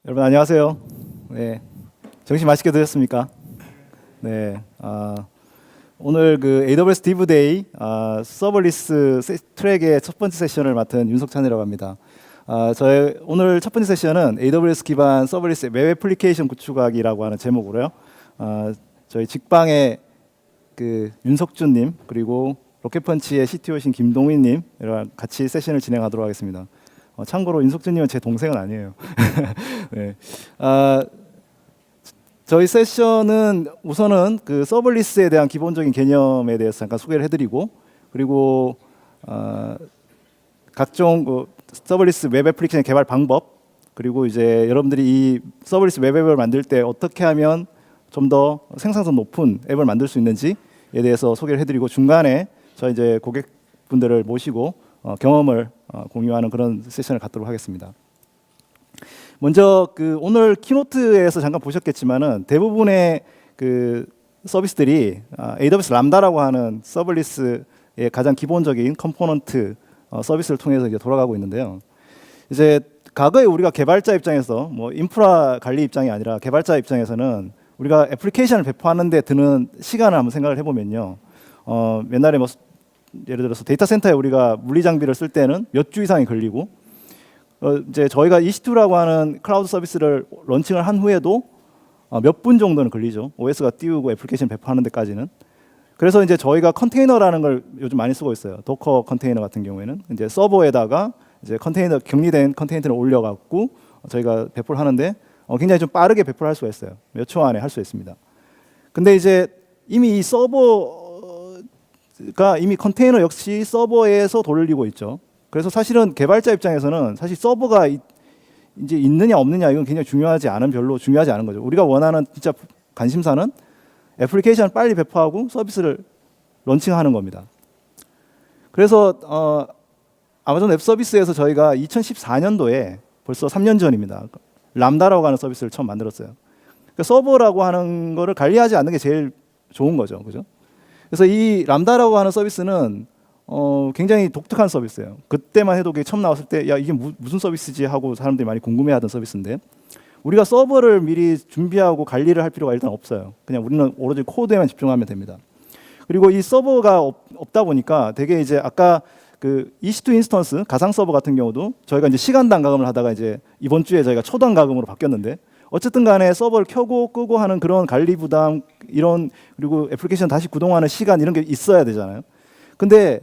여러분 안녕하세요. 네, 점심 맛있게 드셨습니까? 네, 오늘 그 AWS Div Day 서버리스 트랙의 첫 번째 세션을 맡은 윤석찬이라고 합니다. 저의 오늘 첫 번째 세션은 AWS 기반 서버리스 웹 애플리케이션 구축하기라고 하는 제목으로요. 저희 직방의 그 윤석준님 그리고 로켓펀치의 CTO신 김동희님이랑 같이 세션을 진행하도록 하겠습니다. 참고로 윤석준님은 제 동생은 아니에요. 네. 저희 세션은 우선은 그 서버리스에 대한 기본적인 개념에 대해서 잠깐 소개를 해드리고, 그리고 각종 그 서버리스 웹 애플리케이션 개발 방법, 그리고 이제 여러분들이 이 서버리스 웹 앱을 만들 때 어떻게 하면 좀 더 생산성 높은 앱을 만들 수 있는지에 대해서 소개를 해드리고, 중간에 저희 이제 고객분들을 모시고 경험을 공유하는 그런 세션을 갖도록 하겠습니다. 먼저 그 오늘 키노트에서 잠깐 보셨겠지만은 대부분의 그 서비스들이 AWS 람다라고 하는 서버리스의 가장 기본적인 컴포넌트 서비스를 통해서 이제 돌아가고 있는데요. 이제 과거에 우리가 개발자 입장에서 뭐 인프라 관리 입장이 아니라 개발자 입장에서는 우리가 애플리케이션을 배포하는 데 드는 시간을 한번 생각을 해보면요. 옛날에 뭐 예를 들어서 데이터 센터에 우리가 물리 장비를 쓸 때는 몇 주 이상이 걸리고, 이제 저희가 EC2라고 하는 클라우드 서비스를 런칭을 한 후에도 몇 분 정도는 걸리죠. OS가 띄우고 애플리케이션 배포하는 데까지는. 그래서 이제 저희가 컨테이너라는 걸 요즘 많이 쓰고 있어요. 도커 컨테이너 같은 경우에는 이제 서버에다가 이제 컨테이너 격리된 컨테이너를 올려갖고 저희가 배포를 하는데 굉장히 좀 빠르게 배포를 할 수가 있어요. 몇 초 안에 할 수 있습니다. 근데 이제 이미 이 서버가 이미 컨테이너 역시 서버에서 돌리고 있죠. 그래서 사실은 개발자 입장에서는 사실 서버가 이제 있느냐 없느냐 이건 굉장히 별로 중요하지 않은 거죠. 우리가 원하는 진짜 관심사는 애플리케이션을 빨리 배포하고 서비스를 런칭하는 겁니다. 그래서 아마존 웹 서비스에서 저희가 2014년도에 벌써 3년 전입니다. 람다라고 하는 서비스를 처음 만들었어요. 그러니까 서버라고 하는 거를 관리하지 않는 게 제일 좋은 거죠, 그죠? 그래서 이 람다라고 하는 서비스는 굉장히 독특한 서비스예요. 그때만 해도 처음 나왔을 때 야 이게 무슨 서비스지 하고 사람들이 많이 궁금해하던 서비스인데, 우리가 서버를 미리 준비하고 관리를 할 필요가 일단 없어요. 그냥 우리는 오로지 코드에만 집중하면 됩니다. 그리고 이 서버가 없다 보니까 되게 이제 아까 그 EC2 인스턴스 가상 서버 같은 경우도 저희가 이제 시간당 가금을 하다가 이제 이번 주에 저희가 초당 가금으로 바뀌었는데, 어쨌든 간에 서버를 켜고 끄고 하는 그런 관리 부담 이런, 그리고 애플리케이션 다시 구동하는 시간 이런 게 있어야 되잖아요. 근데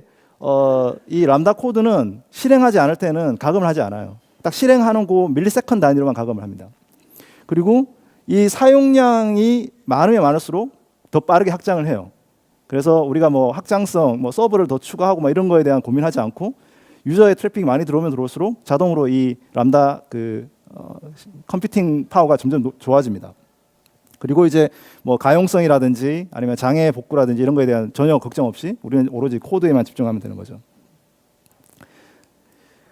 이 람다 코드는 실행하지 않을 때는 가금을 하지 않아요. 딱 실행하는 그 밀리세컨드 단위로만 가금을 합니다. 그리고 이 사용량이 많으면 많을수록 더 빠르게 확장을 해요. 그래서 우리가 뭐 확장성, 뭐 서버를 더 추가하고 뭐 이런 거에 대한 고민하지 않고, 유저의 트래픽이 많이 들어오면 들어올수록 자동으로 이 람다 그 컴퓨팅 파워가 점점 좋아집니다. 그리고 이제 뭐 가용성이라든지 아니면 장애 복구라든지 이런 거에 대한 전혀 걱정 없이 우리는 오로지 코드에만 집중하면 되는 거죠.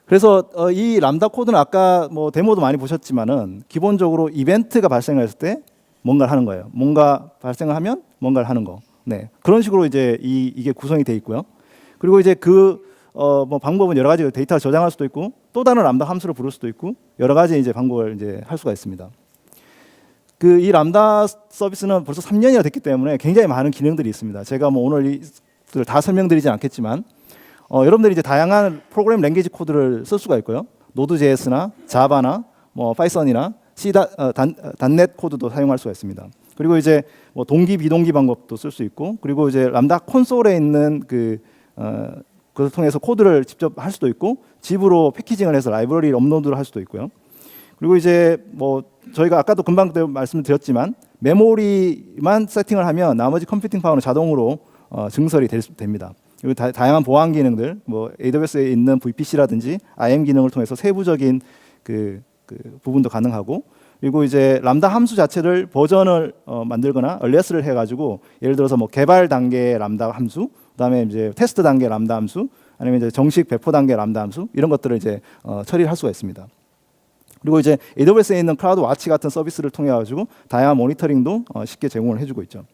그래서 이 람다 코드는 아까 뭐 데모도 많이 보셨지만은 기본적으로 이벤트가 발생했을 때 뭔가를 하는 거예요. 뭔가 발생을 하면 뭔가를 하는 거. 네, 그런 식으로 이제 이게 구성이 돼 있고요. 그리고 이제 뭐 방법은 여러 가지, 데이터를 저장할 수도 있고 또 다른 람다 함수를 부를 수도 있고 여러 가지 이제 방법을 이제 할 수가 있습니다. 이 람다 서비스는 벌써 3년이나 됐기 때문에 굉장히 많은 기능들이 있습니다. 제가 뭐 오늘 이들 다 설명드리진 않겠지만 여러분들이 이제 다양한 프로그램 랭귀지 코드를 쓸 수가 있고요. 노드.js나 자바나 뭐 파이썬이나 .NET 코드도 사용할 수가 있습니다. 그리고 이제 뭐 동기 비동기 방법도 쓸 수 있고, 그리고 이제 람다 콘솔에 있는 그것을 통해서 코드를 직접 할 수도 있고, 집으로 패키징을 해서 라이브러리를 업로드를 할 수도 있고요. 그리고 이제 뭐 저희가 아까도 금방 말씀을 드렸지만 메모리만 세팅을 하면 나머지 컴퓨팅 파워는 자동으로 증설이 됩니다. 그리고 다양한 보안 기능들, 뭐 AWS에 있는 VPC라든지 IAM 기능을 통해서 세부적인 그 부분도 가능하고, 그리고 이제 람다 함수 자체를 버전을 만들거나 얼리어스를 해가지고, 예를 들어서 뭐 개발 단계 람다 함수, 그다음에 이제 테스트 단계 람다 함수, 아니면 이제 정식 배포 단계 람다 함수 이런 것들을 이제 처리를 할 수가 있습니다. 그리고 이제 AWS에 있는 클라우드 와치 같은 서비스를 통해 가지고 다양한 모니터링도 쉽게 제공을 해주고 있죠.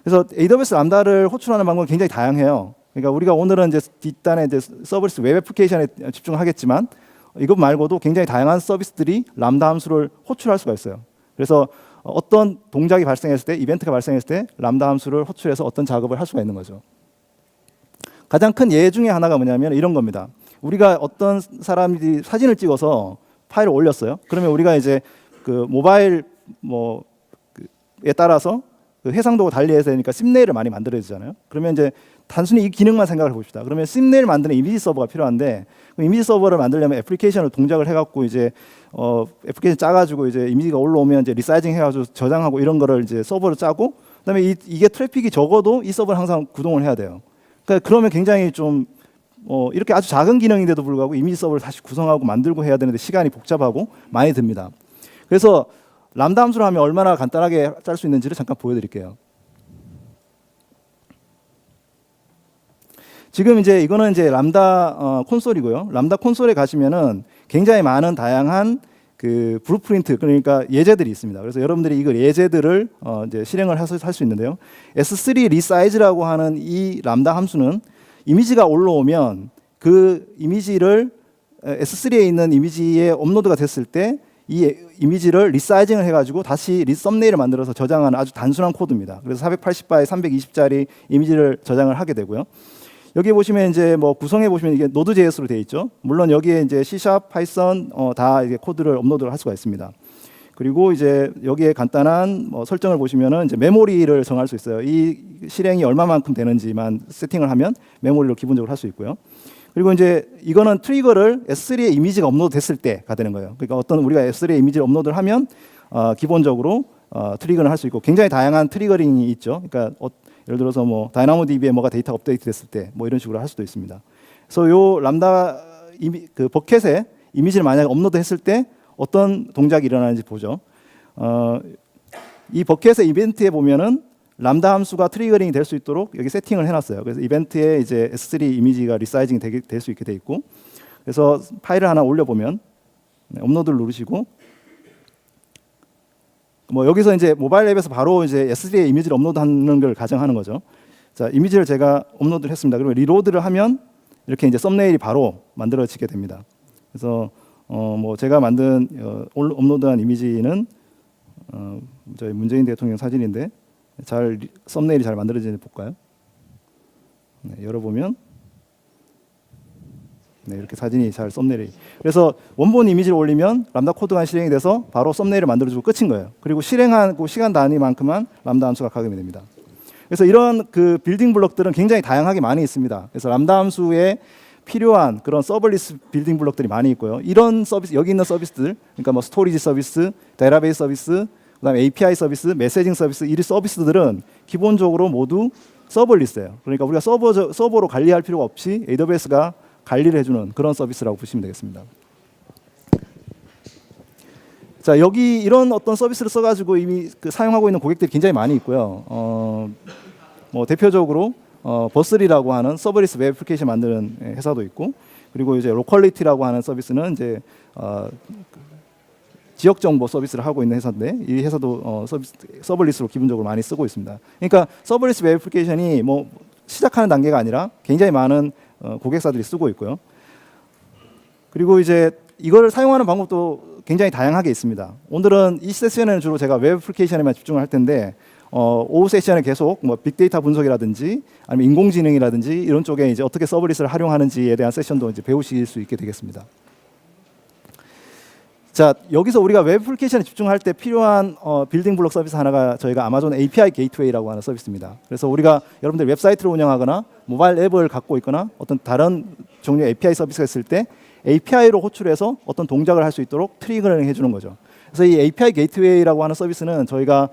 그래서 AWS 람다를 호출하는 방법은 굉장히 다양해요. 그러니까 우리가 오늘은 이제 뒷단에 이제 서비스 웹 애플리케이션에 집중하겠지만 이것 말고도 굉장히 다양한 서비스들이 람다 함수를 호출할 수가 있어요. 그래서 어떤 동작이 발생했을 때, 이벤트가 발생했을 때 람다 함수를 호출해서 어떤 작업을 할 수가 있는 거죠. 가장 큰 예 중에 하나가 뭐냐면 이런 겁니다. 우리가 어떤 사람들이 사진을 찍어서 파일을 올렸어요. 그러면 우리가 이제 그 모바일 에 따라서 그 해상도가 달리해야 되니까 썸네일을 많이 만들어야 되잖아요. 그러면 이제 단순히 이 기능만 생각을 해봅시다. 그러면 썸네일 만드는 이미지 서버가 필요한데 그 이미지 서버를 만들려면 애플리케이션을 동작을 해갖고 이제 애플리케이션 짜가지고 이제 이미지가 올라오면 이제 리사이징 해가지고 저장하고 이런 거를 이제 서버를 짜고 그다음에 이게 트래픽이 적어도 이 서버는 항상 구동을 해야 돼요. 그러니까 그러면 굉장히 좀 이렇게 아주 작은 기능인데도 불구하고 이미지 서버를 다시 구성하고 만들고 해야 되는데 시간이 복잡하고 많이 듭니다. 그래서 람다 함수를 하면 얼마나 간단하게 짤 수 있는지를 잠깐 보여드릴게요. 지금 이제 이거는 이제 람다 콘솔이고요. 람다 콘솔에 가시면은 굉장히 많은 다양한 그 블루프린트 그러니까 예제들이 있습니다. 그래서 여러분들이 이걸 예제들을 이제 실행을 할 수 있는데요. S3 리사이즈라고 하는 이 람다 함수는 이미지가 올라오면 그 이미지를 S3에 있는 이미지에 업로드가 됐을 때 이 이미지를 리사이징을 해가지고 다시 썸네일을 만들어서 저장하는 아주 단순한 코드입니다. 그래서 480바에 320짜리 이미지를 저장을 하게 되고요. 여기 보시면 이제 뭐 구성해 보시면 이게 노드.js로 되어 있죠. 물론 여기에 이제 C# 파이썬 다 이게 코드를 업로드를 할 수가 있습니다. 그리고 이제 여기에 간단한 설정을 보시면은 이제 메모리를 정할 수 있어요. 이 실행이 얼마만큼 되는지만 세팅을 하면 메모리로 기본적으로 할 수 있고요. 그리고 이제 이거는 트리거를 S3에 이미지가 업로드 됐을 때가 되는 거예요. 그러니까 어떤 우리가 S3에 이미지를 업로드를 하면 기본적으로 트리거를 할 수 있고 굉장히 다양한 트리거링이 있죠. 그러니까 예를 들어서 뭐 다이나모DB에 뭐가 데이터 업데이트 됐을 때 뭐 이런 식으로 할 수도 있습니다. 그래서 요 람다 그 버켓에 이미지를 만약에 업로드했을 때 어떤 동작이 일어나는지 보죠. 이 버켓의 이벤트에 보면은 람다 함수가 트리거링이 될 수 있도록 여기 세팅을 해놨어요. 그래서 이벤트에 이제 S3 이미지가 리사이징이 될 수 있게 돼 있고, 그래서 파일을 하나 올려보면 업로드를 누르시고, 뭐 여기서 이제 모바일 앱에서 바로 이제 S3에 이미지를 업로드하는 걸 가정하는 거죠. 자, 이미지를 제가 업로드를 했습니다. 그리고 리로드를 하면 이렇게 이제 썸네일이 바로 만들어지게 됩니다. 그래서 뭐 제가 만든 업로드한 이미지는 저희 문재인 대통령 사진인데 썸네일이 잘 만들어지는지 볼까요? 네, 열어보면 네, 이렇게 사진이 잘 썸네일이. 그래서 원본 이미지를 올리면 람다 코드가 실행이 돼서 바로 썸네일을 만들어주고 끝인 거예요. 그리고 실행하고 시간 단위만큼만 람다 함수가 가금이 됩니다. 그래서 이런 그 빌딩 블록들은 굉장히 다양하게 많이 있습니다. 그래서 람다 함수에 필요한 그런 서버리스 빌딩 블록들이 많이 있고요. 이런 서비스 여기 있는 서비스들, 그러니까 뭐 스토리지 서비스, 데이터베이스 서비스, 그다음에 API 서비스, 메시징 서비스, 이 서비스들은 기본적으로 모두 서버리스예요. 그러니까 우리가 서버로 관리할 필요가 없이 AWS가 관리를 해주는 그런 서비스라고 보시면 되겠습니다. 자, 여기 이런 어떤 서비스를 써가지고 이미 사용하고 있는 고객들이 굉장히 많이 있고요. 뭐 대표적으로 버슬이라고 하는 서버리스 웹 애플리케이션 만드는 회사도 있고, 그리고 이제 로컬리티라고 하는 서비스는 이제 지역 정보 서비스를 하고 있는 회사인데 이 회사도 서버리스로 기본적으로 많이 쓰고 있습니다. 그러니까 서버리스 웹 애플리케이션이 뭐 시작하는 단계가 아니라 굉장히 많은 고객사들이 쓰고 있고요. 그리고 이제 이걸 사용하는 방법도 굉장히 다양하게 있습니다. 오늘은 이 세션에는 주로 제가 웹 애플리케이션에만 집중을 할 텐데 오후 세션에 계속 뭐 빅데이터 분석이라든지 아니면 인공지능이라든지 이런 쪽에 이제 어떻게 서버리스를 활용하는지에 대한 세션도 이제 배우실 수 있게 되겠습니다. 자, 여기서 우리가 웹 애플리케이션에 집중할 때 필요한 빌딩 블록 서비스 하나가 저희가 아마존 API 게이트웨이라고 하는 서비스입니다. 그래서 우리가 여러분들 웹사이트를 운영하거나 모바일 앱을 갖고 있거나 어떤 다른 종류의 API 서비스가 있을 때 API로 호출해서 어떤 동작을 할 수 있도록 트리거링 해주는 거죠. 그래서 이 API 게이트웨이라고 하는 서비스는 저희가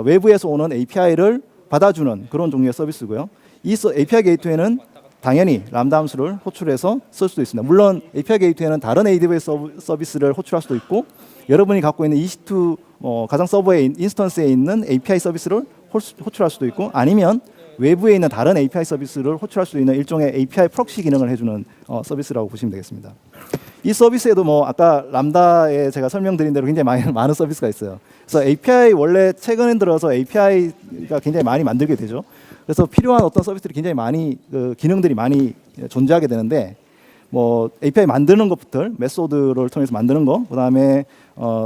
외부에서 오는 API를 받아주는 그런 종류의 서비스고요. 이 API 게이트웨이는 당연히 람다 함수를 호출해서 쓸 수도 있습니다. 물론 API 게이트웨이는 다른 AWS 서비스를 호출할 수도 있고 여러분이 갖고 있는 EC2 가상 서버의 인스턴스에 있는 API 서비스를 호출할 수도 있고 아니면 외부에 있는 다른 API 서비스를 호출할 수 있는 일종의 API 프록시 기능을 해주는 서비스라고 보시면 되겠습니다. 이 서비스에도 뭐 아까 람다에 제가 설명드린 대로 굉장히 많은 서비스가 있어요. 그래서 API 원래 최근에 들어서 API가 굉장히 많이 만들게 되죠. 그래서 필요한 어떤 서비스들이 굉장히 많이 기능들이 많이 존재하게 되는데 뭐 API 만드는 것부터 메소드를 통해서 만드는 거, 그다음에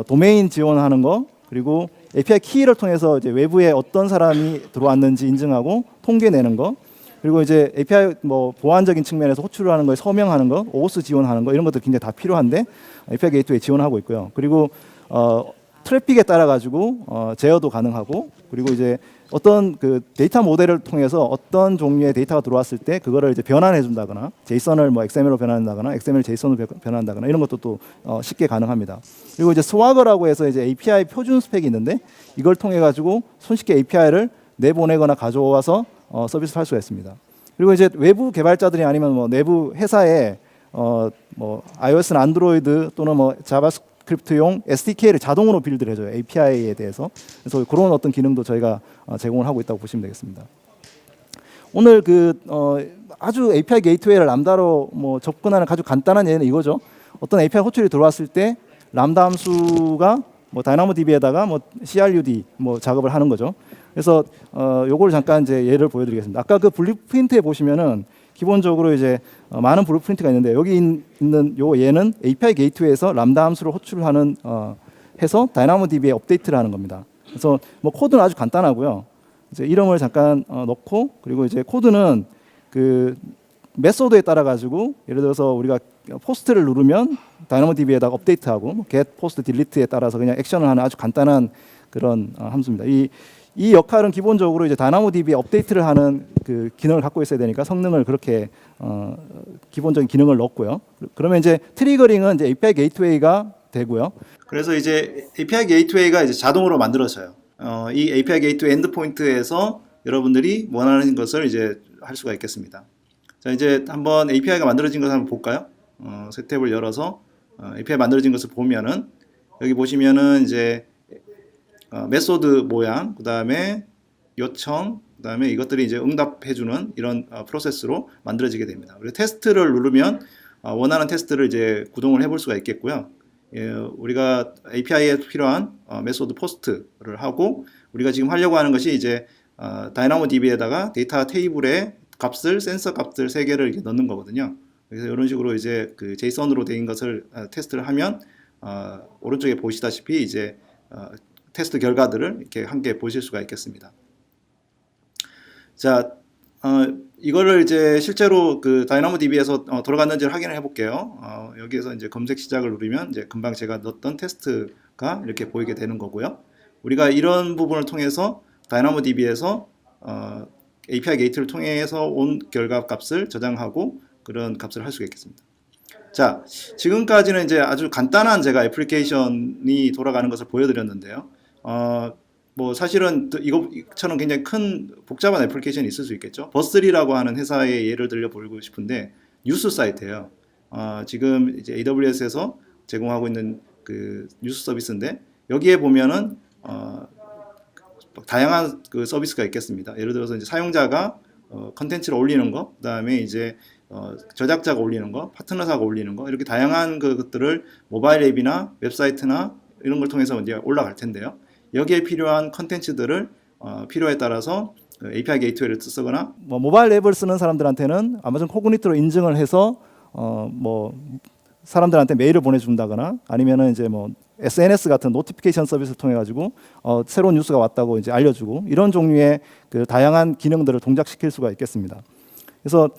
도메인 지원하는 거, 그리고 API 키를 통해서 이제 외부에 어떤 사람이 들어왔는지 인증하고 통계 내는 거, 그리고 이제 API 뭐 보안적인 측면에서 호출을 하는 거에 서명하는 거, OAuth 지원하는 거 이런 것들 굉장히 다 필요한데 API 게이트웨이 지원하고 있고요. 그리고 트래픽에 따라 가지고 제어도 가능하고, 그리고 이제 어떤 그 데이터 모델을 통해서 어떤 종류의 데이터가 들어왔을 때 그거를 이제 변환해 준다거나 제이선을 뭐 XML로 변환한다거나 XML 제이선으로 변환한다거나 이런 것도 또 쉽게 가능합니다. 그리고 이제 스와거라고 해서 이제 API 표준 스펙이 있는데 이걸 통해 가지고 손쉽게 API를 내보내거나 가져와서 서비스를 할 수가 있습니다. 그리고 이제 외부 개발자들이 아니면 뭐 내부 회사에 뭐 iOS나 안드로이드 또는 뭐 자바스크립트용 SDK를 자동으로 빌드를 해줘요. API에 대해서. 그래서 그런 어떤 기능도 저희가 제공을 하고 있다고 보시면 되겠습니다. 오늘 아주 API 게이트웨이를 람다로 뭐 접근하는 아주 간단한 예는 이거죠. 어떤 API 호출이 들어왔을 때 람다 함수가 뭐 다이나모DB에다가 뭐 CRUD 뭐 작업을 하는 거죠. 그래서 요걸 잠깐 이제 예를 보여드리겠습니다. 아까 그 블루프린트에 보시면은 기본적으로 이제 많은 블루프린트가 있는데 여기 있는 요 예는 API 게이트웨이에서 람다 함수를 호출하는 해서 다이나모DB에 업데이트를 하는 겁니다. 그래서 뭐 코드는 아주 간단하고요. 이제 이름을 잠깐 넣고, 그리고 이제 코드는 그 메소드에 따라 가지고 예를 들어서 우리가 포스트를 누르면 다이나모DB에다가 업데이트하고 뭐 get, post, delete에 따라서 그냥 액션을 하는 아주 간단한 그런 함수입니다. 이 역할은 기본적으로 이제 다이나모DB에 업데이트를 하는 그 기능을 갖고 있어야 되니까 성능을 그렇게 기본적인 기능을 넣었고요. 그러면 이제 트리거링은 이제 API 게이트웨이가 되고요. 그래서 이제 API 게이트웨이가 이제 자동으로 만들어져요. 이 API 게이트웨이 엔드포인트에서 여러분들이 원하는 것을 이제 할 수가 있겠습니다. 자, 이제 한번 API가 만들어진 것을 한번 볼까요? 새 탭을 열어서 API 만들어진 것을 보면은 여기 보시면은 이제 메소드 모양, 그 다음에 요청, 그 다음에 이것들이 이제 응답해주는 이런 프로세스로 만들어지게 됩니다. 그리고 테스트를 누르면 원하는 테스트를 이제 구동을 해볼 수가 있겠고요. 우리가 API에 필요한 메소드 포스트를 하고, 우리가 지금 하려고 하는 것이 이제 다이나모DB에다가 데이터 테이블에 값을, 센서 값들 3개를 이렇게 넣는 거거든요. 그래서 이런 식으로 이제 그 제이선으로 된 것을 테스트를 하면 오른쪽에 보시다시피 이제 테스트 결과들을 이렇게 함께 보실 수가 있겠습니다. 자, 이거를 이제 실제로 그 다이나모DB에서 돌아갔는지를 확인을 해볼게요. 여기에서 이제 검색 시작을 누르면 이제 금방 제가 넣었던 테스트가 이렇게 보이게 되는 거고요. 우리가 이런 부분을 통해서 다이나모DB에서 API 게이트를 통해서 온 결과 값을 저장하고 그런 값을 할 수가 있겠습니다. 자, 지금까지는 이제 아주 간단한 제가 애플리케이션이 돌아가는 것을 보여드렸는데요. 뭐 사실은 이것처럼 굉장히 큰 복잡한 애플리케이션이 있을 수 있겠죠. 버스리라고 하는 회사의 예를 들려보고 싶은데 뉴스 사이트예요. 지금 이제 AWS에서 제공하고 있는 그 뉴스 서비스인데 여기에 보면은 다양한 그 서비스가 있겠습니다. 예를 들어서 이제 사용자가 컨텐츠를 올리는 거, 그다음에 이제 저작자가 올리는 거, 파트너사가 올리는 거, 이렇게 다양한 것들을 모바일 앱이나 웹사이트나 이런 걸 통해서 이제 올라갈 텐데요. 여기에 필요한 컨텐츠들을 필요에 따라서 API 게이트웨이를 쓰거나 뭐 모바일 앱을 쓰는 사람들한테는 아마존 코그니트로 인증을 해서 뭐 사람들한테 메일을 보내준다거나 아니면은 이제 뭐 SNS 같은 노티피케이션 서비스를 통해 가지고 새로운 뉴스가 왔다고 이제 알려주고 이런 종류의 그 다양한 기능들을 동작시킬 수가 있겠습니다. 그래서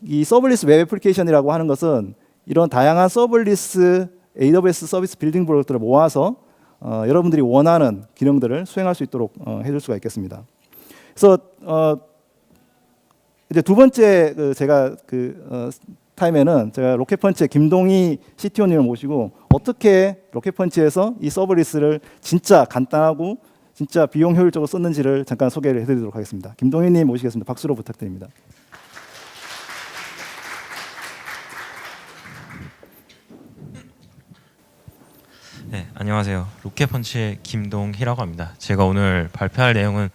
이 서블리스 웹 애플리케이션이라고 하는 것은 이런 다양한 서블리스 AWS 서비스 빌딩 블록들을 모아서 여러분들이 원하는 기능들을 수행할 수 있도록 해줄 수가 있겠습니다. 그래서 이제 두 번째 제가 타임에는 제가 로켓펀치의 김동희 CTO님을 모시고 어떻게 로켓펀치에서 이 서블리스를 진짜 간단하고 진짜 비용 효율적으로 썼는지를 잠깐 소개를 해드리도록 하겠습니다. 김동희님 모시겠습니다. 박수로 부탁드립니다. 네, 안녕하세요. 로켓펀치의 김동희라고 합니다. 제가 오늘 발표할 내용은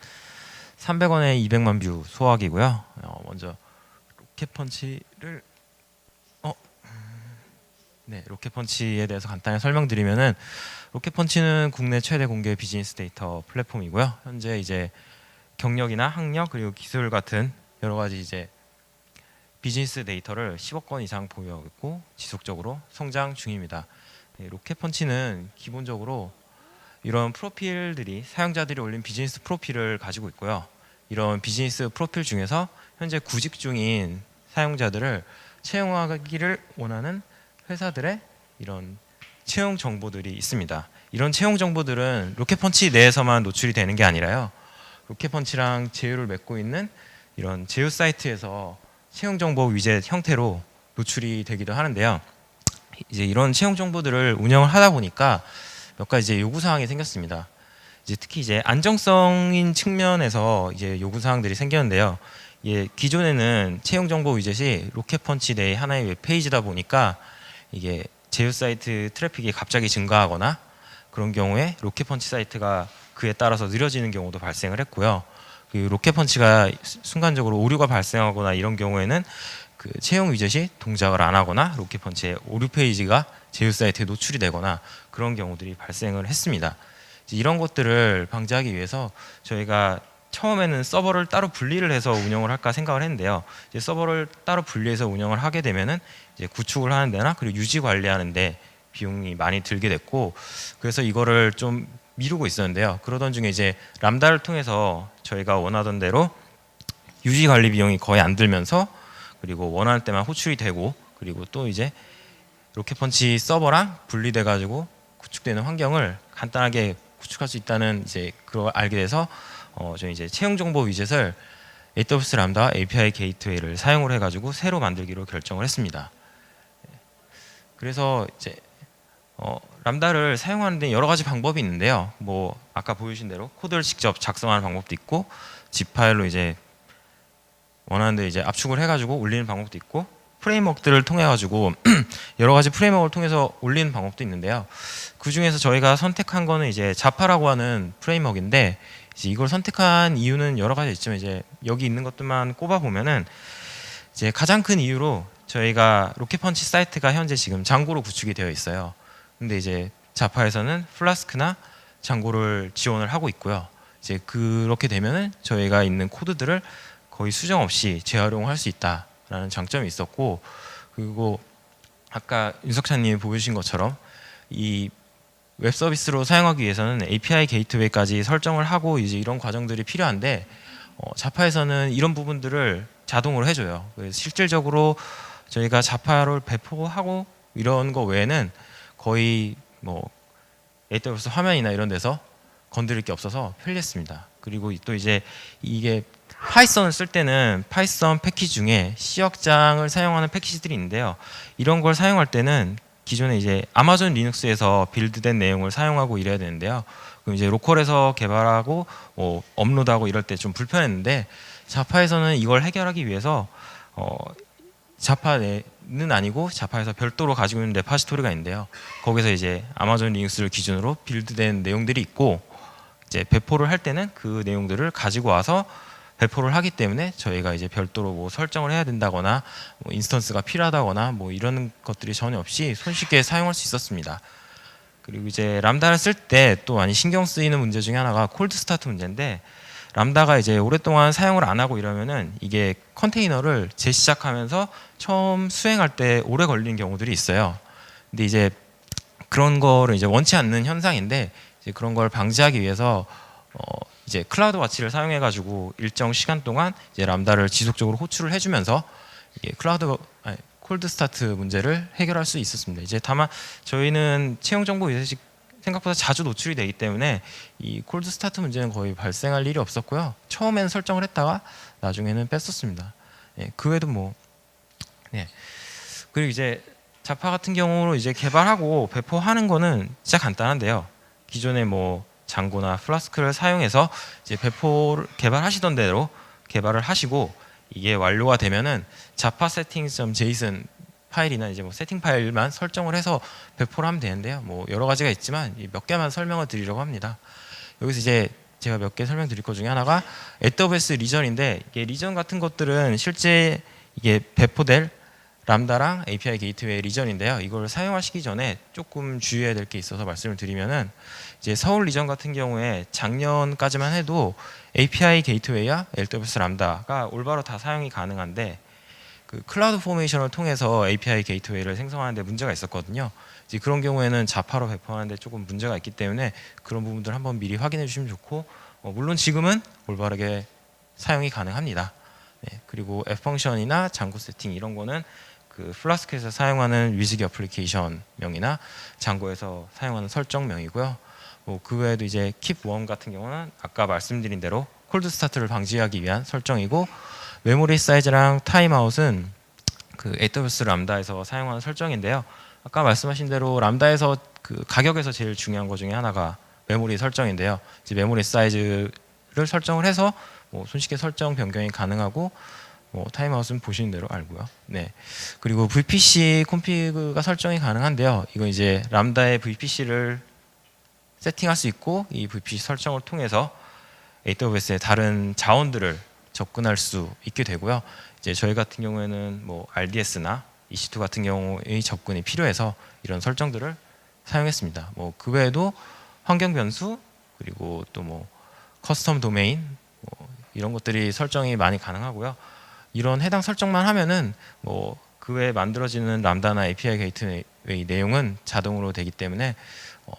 300원에 200만 뷰 소화기고요. 먼저 로켓펀치를 로켓펀치에 대해서 간단히 설명드리면은 로켓펀치는 국내 최대 공개 비즈니스 데이터 플랫폼이고요. 현재 이제 경력이나 학력 그리고 기술 같은 여러 가지 이제 비즈니스 데이터를 10억 건 이상 보유하고 있고 지속적으로 성장 중입니다. 로켓펀치는 기본적으로 이런 프로필들이 사용자들이 올린 비즈니스 프로필을 가지고 있고요. 이런 비즈니스 프로필 중에서 현재 구직 중인 사용자들을 채용하기를 원하는 회사들의 이런 채용 정보들이 있습니다. 이런 채용 정보들은 로켓펀치 내에서만 노출이 되는 게 아니라요. 로켓펀치랑 제휴를 맺고 있는 이런 제휴 사이트에서 채용 정보 위젯 형태로 노출이 되기도 하는데요. 이제 이런 채용 정보들을 운영을 하다 보니까 몇 가지 이제 요구 사항이 생겼습니다. 이제 특히 이제 안정성인 측면에서 이제 요구 사항들이 생겼는데요. 예, 기존에는 채용 정보 위젯이 로켓펀치 내의 하나의 웹페이지다 보니까 이게 제휴 사이트 트래픽이 갑자기 증가하거나 그런 경우에 로켓펀치 사이트가 그에 따라서 느려지는 경우도 발생을 했고요. 그 로켓펀치가 순간적으로 오류가 발생하거나 이런 경우에는 그 채용 위젯이 동작을 안 하거나 로켓펀치의 오류 페이지가 제휴 사이트에 노출이 되거나 그런 경우들이 발생을 했습니다. 이런 것들을 방지하기 위해서 저희가 처음에는 서버를 따로 분리를 해서 운영을 할까 생각을 했는데요. 이제 서버를 따로 분리해서 운영을 하게 되면은 이제 구축을 하는 데나 그리고 유지 관리하는 데 비용이 많이 들게 됐고, 그래서 이거를 좀 미루고 있었는데요. 그러던 중에 이제 람다를 통해서 저희가 원하던 대로 유지 관리 비용이 거의 안 들면서 그리고 원하는 때만 호출이 되고 그리고 또 이제 로켓펀치 서버랑 분리돼 가지고 구축되는 환경을 간단하게 구축할 수 있다는 이제 그걸 알게 돼서 저희 이제 채용 정보 위젯을 AWS 람다 API 게이트웨이를 사용을 해가지고 새로 만들기로 결정을 했습니다. 그래서 이제 람다를 사용하는 데 여러 가지 방법이 있는데요. 뭐 아까 보여주신 대로 코드를 직접 작성하는 방법도 있고 zip 파일로 이제 원하는 데 이제 압축을 해가지고 올리는 방법도 있고 프레임워크들을 통해 가지고 여러 가지 프레임워크를 통해서 올리는 방법도 있는데요. 그 중에서 저희가 선택한 거는 이제 자파라고 하는 프레임워크인데 이제 이걸 선택한 이유는 여러 가지 있지만 이제 여기 있는 것들만 꼽아 보면은 이제 가장 큰 이유로 저희가 로켓펀치 사이트가 현재 지금 장고로 구축이 되어 있어요. 근데 이제 자파에서는 플라스크나 장고를 지원을 하고 있고요. 이제 그렇게 되면은 저희가 있는 코드들을 거의 수정 없이 재활용할 수 있다라는 장점이 있었고, 그리고 아까 윤석찬님이 보여주신 것처럼 이 웹 서비스로 사용하기 위해서는 API 게이트웨이까지 설정을 하고 이제 이런 과정들이 필요한데 자파에서는 이런 부분들을 자동으로 해줘요. 그래서 실질적으로 저희가 자파를 배포하고 이런 거 외에는 거의 뭐 AWS 화면이나 이런 데서 건드릴 게 없어서 편리했습니다. 그리고 또 이제 이게 파이썬을 쓸 때는 파이썬 패키지 중에 C역장을 사용하는 패키지들이 있는데요. 이런 걸 사용할 때는 기존에 이제 아마존 리눅스에서 빌드된 내용을 사용하고 이래야 되는데요. 그럼 이제 로컬에서 개발하고 뭐 업로드하고 이럴 때 좀 불편했는데 자파에서는 이걸 해결하기 위해서 자파는 아니고 자파에서 별도로 가지고 있는 레파지토리가 있는데요. 거기서 이제 아마존 리눅스를 기준으로 빌드된 내용들이 있고 이제 배포를 할 때는 그 내용들을 가지고 와서 배포를 하기 때문에 저희가 이제 별도로 뭐 설정을 해야 된다거나 뭐 인스턴스가 필요하다거나 뭐 이런 것들이 전혀 없이 손쉽게 사용할 수 있었습니다. 그리고 이제 람다를 쓸 때 또 많이 신경 쓰이는 문제 중에 하나가 콜드 스타트 문제인데, 람다가 이제 오랫동안 사용을 안 하고 이러면은 이게 컨테이너를 재시작하면서 처음 수행할 때 오래 걸리는 경우들이 있어요. 근데 이제 그런 거를 이제 원치 않는 현상인데 이제 그런 걸 방지하기 위해서 이제 클라우드 와치를 사용해 가지고 일정 시간 동안 이제 람다를 지속적으로 호출을 해주면서 콜드 스타트 문제를 해결할 수 있었습니다. 이제 다만 저희는 채용 정보 위젯이 생각보다 자주 노출이 되기 때문에 이 콜드 스타트 문제는 거의 발생할 일이 없었고요. 처음에는 설정을 했다가 나중에는 뺐었습니다. 예, 그 외에도 뭐 그리고 이제 자파 같은 경우로 이제 개발하고 배포하는 거는 진짜 간단한데요. 기존에 뭐 장고나 플라스크를 사용해서 이제 배포를 개발하시던 대로 개발을 하시고 이게 완료가 되면은 자파 settings.json 파일이나 이제 뭐 세팅 파일만 설정을 해서 배포를 하면 되는데요. 뭐 여러 가지가 있지만 몇 개만 설명을 드리려고 합니다. 여기서 이제 제가 몇 개 설명드릴 것 중에 하나가 AWS 리전인데, 이게 리전 같은 것들은 실제 이게 배포될 람다랑 API 게이트웨이 리전인데요. 이걸 사용하시기 전에 조금 주의해야 될 게 있어서 말씀을 드리면은 이제 서울 리전 같은 경우에 작년까지만 해도 API 게이트웨이와 AWS 람다가 올바로 다 사용이 가능한데 그 클라우드 포메이션을 통해서 API 게이트웨이를 생성하는데 문제가 있었거든요. 이제 그런 경우에는 자파로 배포하는데 조금 문제가 있기 때문에 그런 부분들 한번 미리 확인해 주시면 좋고, 물론 지금은 올바르게 사용이 가능합니다. 네, 그리고 앱 펑션이나 장고 세팅 이런 거는 그 플라스크에서 사용하는 위즈기 어플리케이션 명이나 장고에서 사용하는 설정명이고요. 그 외에도 이제 keep warm 같은 경우는 아까 말씀드린 대로 콜드 스타트를 방지하기 위한 설정이고, 메모리 사이즈랑 타임아웃은 그 AWS 람다에서 사용하는 설정인데요. 아까 말씀하신 대로 람다에서 그 가격에서 제일 중요한 것 중에 하나가 메모리 설정인데요. 이제 메모리 사이즈를 설정을 해서 손쉽게 설정 변경이 가능하고, 타임아웃은 보시는 대로 알고요. 네. 그리고 VPC 콘피그가 설정이 가능한데요. 이거 이제 람다의 VPC를 세팅할 수 있고, 이 VPC 설정을 통해서 AWS의 다른 자원들을 접근할 수 있게 되고요. 이제 저희 같은 경우에는 RDS나 EC2 같은 경우의 접근이 필요해서 이런 설정들을 사용했습니다. 그 외에도 환경 변수, 그리고 또 커스텀 도메인 이런 것들이 설정이 많이 가능하고요. 이런 해당 설정만 하면은 그 외에 만들어지는 람다나 API 게이트웨이 내용은 자동으로 되기 때문에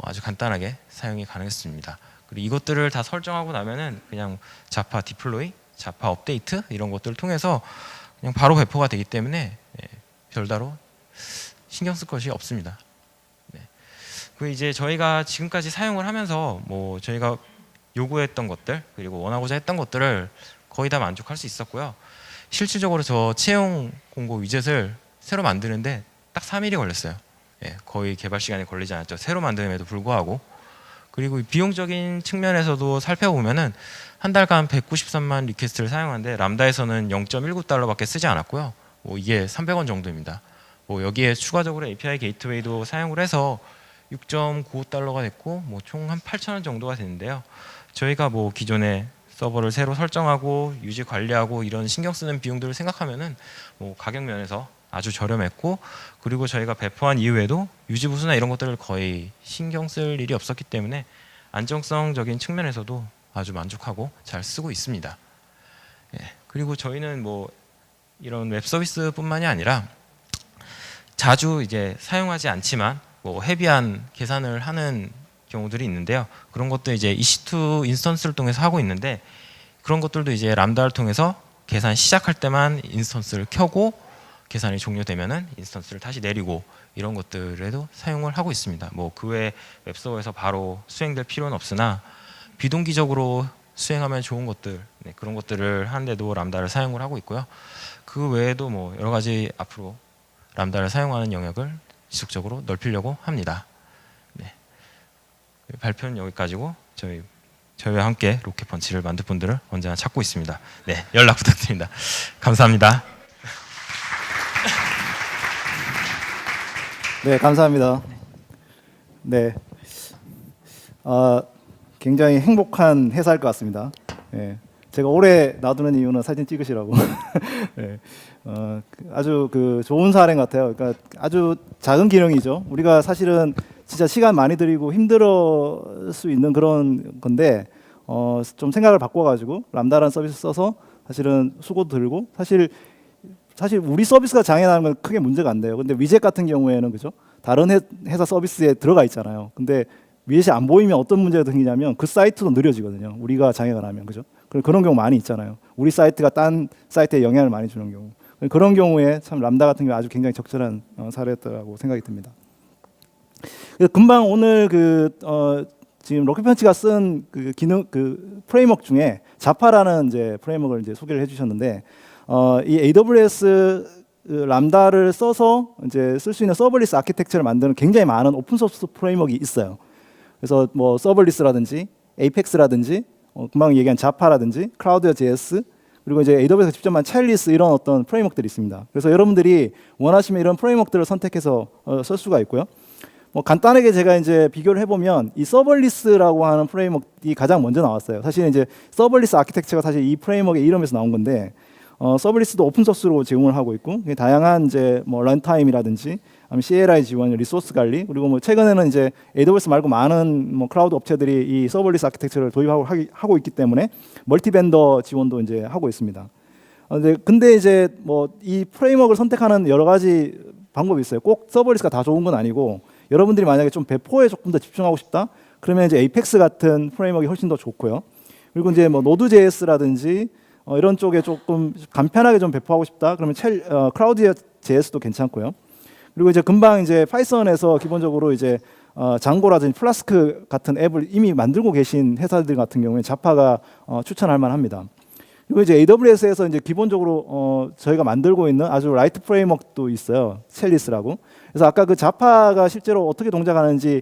아주 간단하게 사용이 가능했습니다. 그리고 이것들을 다 설정하고 나면은 그냥 자파 디플로이, 자파 업데이트 이런 것들을 통해서 그냥 바로 배포가 되기 때문에 별다로 신경 쓸 것이 없습니다. 네. 그 이제 저희가 지금까지 사용을 하면서 저희가 요구했던 것들 그리고 원하고자 했던 것들을 거의 다 만족할 수 있었고요. 실질적으로 저 채용 공고 위젯을 새로 만드는데 딱 3일이 걸렸어요. 거의 개발 시간이 걸리지 않았죠. 새로 만듦에도 불구하고. 그리고 비용적인 측면에서도 살펴보면은 한 달간 193만 리퀘스트를 사용하는데 람다에서는 0.19달러밖에 쓰지 않았고요. 이게 300원 정도입니다. 여기에 추가적으로 API 게이트웨이도 사용을 해서 6.95달러가 됐고 총 한 8,000원 정도가 되는데요. 저희가 기존에 서버를 새로 설정하고 유지 관리하고 이런 신경 쓰는 비용들을 생각하면은 가격 면에서 아주 저렴했고, 그리고 저희가 배포한 이후에도 유지 보수나 이런 것들을 거의 신경 쓸 일이 없었기 때문에 안정성적인 측면에서도 아주 만족하고 잘 쓰고 있습니다. 그리고 저희는 이런 웹 서비스뿐만이 아니라 자주 이제 사용하지 않지만 헤비한 계산을 하는 경우들이 있는데요. 그런 것도 이제 EC2 인스턴스를 통해서 하고 있는데, 그런 것들도 이제 람다를 통해서 계산 시작할 때만 인스턴스를 켜고 계산이 종료되면은 인스턴스를 다시 내리고 이런 것들에도 사용을 하고 있습니다. 그 외에 웹서버에서 바로 수행될 필요는 없으나 비동기적으로 수행하면 좋은 것들, 그런 것들을 하는데도 람다를 사용을 하고 있고요. 그 외에도 여러 가지 앞으로 람다를 사용하는 영역을 지속적으로 넓히려고 합니다. 발표는 여기까지고 저희와 함께 로켓펀치를 만들 분들을 언제나 찾고 있습니다. 연락 부탁드립니다. 감사합니다. 네, 감사합니다. 네, 굉장히 행복한 회사일 것 같습니다. 제가 오래 놔두는 이유는 사진 찍으시라고. 아주 좋은 사례 같아요. 그러니까 아주 작은 기능이죠. 우리가 사실은 진짜 시간 많이 들이고 힘들 수 있는 그런 건데 좀 생각을 바꿔가지고 람다라는 서비스 써서 사실은 수고도 들고 사실 우리 서비스가 장애나는 건 크게 문제가 안 돼요. 근데 위젯 같은 경우에는 그죠? 다른 회사 서비스에 들어가 있잖아요. 근데 위젯이 안 보이면 어떤 문제가 생기냐면 그 사이트도 느려지거든요. 우리가 장애가 나면 그죠? 그런 경우 많이 있잖아요. 우리 사이트가 딴 사이트에 영향을 많이 주는 경우. 그런 경우에 참 람다 같은 경우 아주 굉장히 적절한 사례였다고 생각이 듭니다. 금방 오늘 지금 로켓펀치가 쓴 기능 프레임워크 중에 자파라는 이제 프레임워크를 이제 소개를 해주셨는데 이 AWS 람다를 써서 이제 쓸 수 있는 서버리스 아키텍처를 만드는 굉장히 많은 오픈 소스 프레임워크가 있어요. 그래서 서버리스라든지 에이펙스라든지 금방 얘기한 자파라든지 클라우드.js 그리고 이제 AWS가 직접 만 차일리스 이런 어떤 프레임워크들이 있습니다. 그래서 여러분들이 원하시면 이런 프레임워크들을 선택해서 쓸 수가 있고요. 간단하게 제가 이제 비교를 해보면 이 서버리스라고 하는 프레임워크가 가장 먼저 나왔어요. 사실 이제 서버리스 아키텍처가 사실 이 프레임워크의 이름에서 나온 건데 서버리스도 오픈 소스로 제공을 하고 있고 다양한 이제 런타임이라든지 아니면 CLI 지원, 리소스 관리 그리고 최근에는 이제 AWS 말고 많은 클라우드 업체들이 이 서버리스 아키텍처를 도입하고 하고 있기 때문에 멀티 벤더 지원도 이제 하고 있습니다. 근데 이제 뭐 이 프레임워크를 선택하는 여러 가지 방법이 있어요. 꼭 서버리스가 다 좋은 건 아니고 여러분들이 만약에 좀 배포에 조금 더 집중하고 싶다. 그러면 이제 에이펙스 같은 프레임워크가 훨씬 더 좋고요. 그리고 이제 뭐 노드.js라든지 이런 쪽에 조금 간편하게 좀 배포하고 싶다. 그러면 크라우드.js도 괜찮고요. 그리고 이제 금방 이제 파이썬에서 기본적으로 이제 장고라든지 플라스크 같은 앱을 이미 만들고 계신 회사들 같은 경우에 자파가 추천할 만합니다. 그리고 이제 AWS에서 이제 기본적으로 저희가 만들고 있는 아주 라이트 프레임워크도 있어요. 첼리스라고. 그래서 아까 그 자파가 실제로 어떻게 동작하는지를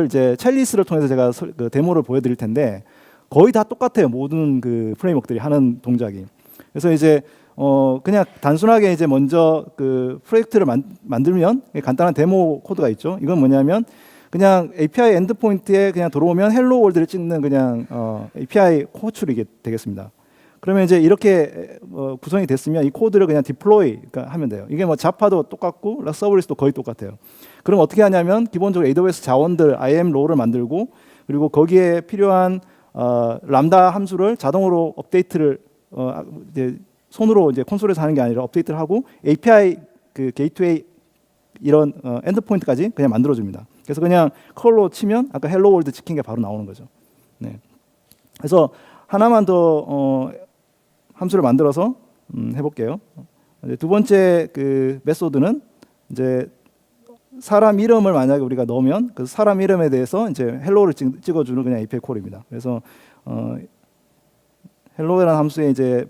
이제 첼리스를 통해서 제가 그 데모를 보여드릴 텐데 거의 다 똑같아요. 모든 그 프레임워크들이 하는 동작이. 그래서 이제 그냥 단순하게 이제 먼저 그 프로젝트를 만들면 간단한 데모 코드가 있죠. 이건 뭐냐면 그냥 API 엔드포인트에 그냥 들어오면 헬로 월드를 찍는 그냥 API 호출이 되겠습니다. 그러면 이제 이렇게 구성이 됐으면 이 코드를 그냥 디플로이 하면 돼요. 이게 뭐 자파도 똑같고 서브리스도 거의 똑같아요. 그럼 어떻게 하냐면 기본적으로 AWS 자원들 IAM 롤을 만들고 그리고 거기에 필요한 람다 함수를 자동으로 업데이트를 이제 손으로 이제 콘솔에서 하는 게 아니라 업데이트를 하고 API 그 게이트웨이 이런 엔드포인트까지 그냥 만들어줍니다. 그래서 그냥 컬로 치면 아까 헬로 월드 찍힌 게 바로 나오는 거죠. 네. 그래서 하나만 더 함수를 만들어서 해볼게요. 두 번째 그 메소드는 이제 사람 이름을 만약에 우리가 넣으면 그 사람 이름에 대해서 이제 헬로를 찍어주는 그냥 API 콜입니다. 그래서 헬로라는 함수에 이제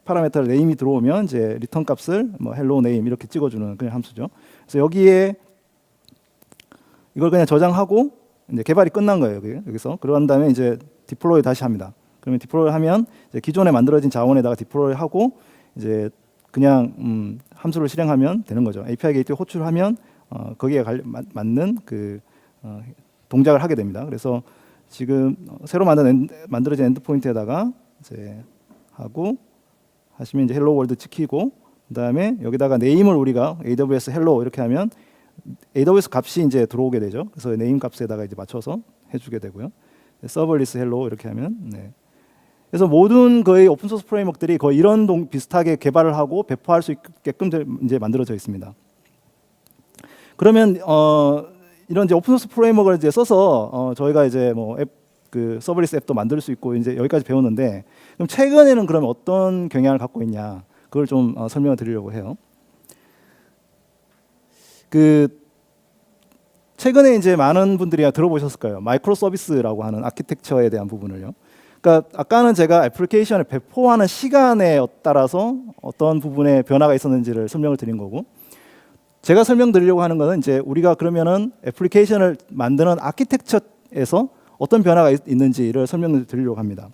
파라미터 네임이 들어오면 이제 리턴 값을 뭐 헬로 네임 이렇게 찍어주는 그냥 함수죠. 그래서 여기에 이걸 그냥 저장하고 이제 개발이 끝난 거예요. 여기서 그런 다음에 이제 디플로이 다시 합니다. 그러면 디플로이 하면 이제 기존에 만들어진 자원에다가 디플로이 하고 이제 그냥 함수를 실행하면 되는 거죠. API 게이트웨이 호출하면 거기에 맞는 그 동작을 하게 됩니다. 그래서 지금 새로 만들어진 엔드포인트에다가 이제 하고 하시면 이제 헬로 월드 찍히고 그다음에 여기다가 네임을 우리가 AWS 헬로 이렇게 하면 AWS 값이 이제 들어오게 되죠. 그래서 네임 값에다가 이제 맞춰서 해주게 되고요. 서버리스 헬로 이렇게 하면 네. 그래서 모든 거의 오픈 소스 프레임워크들이 거의 이런 비슷하게 개발을 하고 배포할 수 있게끔 이제 만들어져 있습니다. 그러면 이런 이제 오픈 소스 프레임워크를 이제 써서 저희가 이제 뭐 앱 그 서버리스 앱도 만들 수 있고 이제 여기까지 배웠는데 그럼 최근에는 그러면 어떤 경향을 갖고 있냐 그걸 좀 설명을 드리려고 해요. 그 최근에 이제 많은 분들이 들어보셨을 거예요. 마이크로 서비스라고 하는 아키텍처에 대한 부분을요. 그러니까 아까는 제가 애플리케이션을 배포하는 시간에 따라서 어떤 부분에 변화가 있었는지를 설명을 드린 거고 제가 설명드리려고 하는 것은 이제 우리가 그러면은 애플리케이션을 만드는 아키텍처에서 어떤 변화가 있는지를 설명을 드리려고 합니다.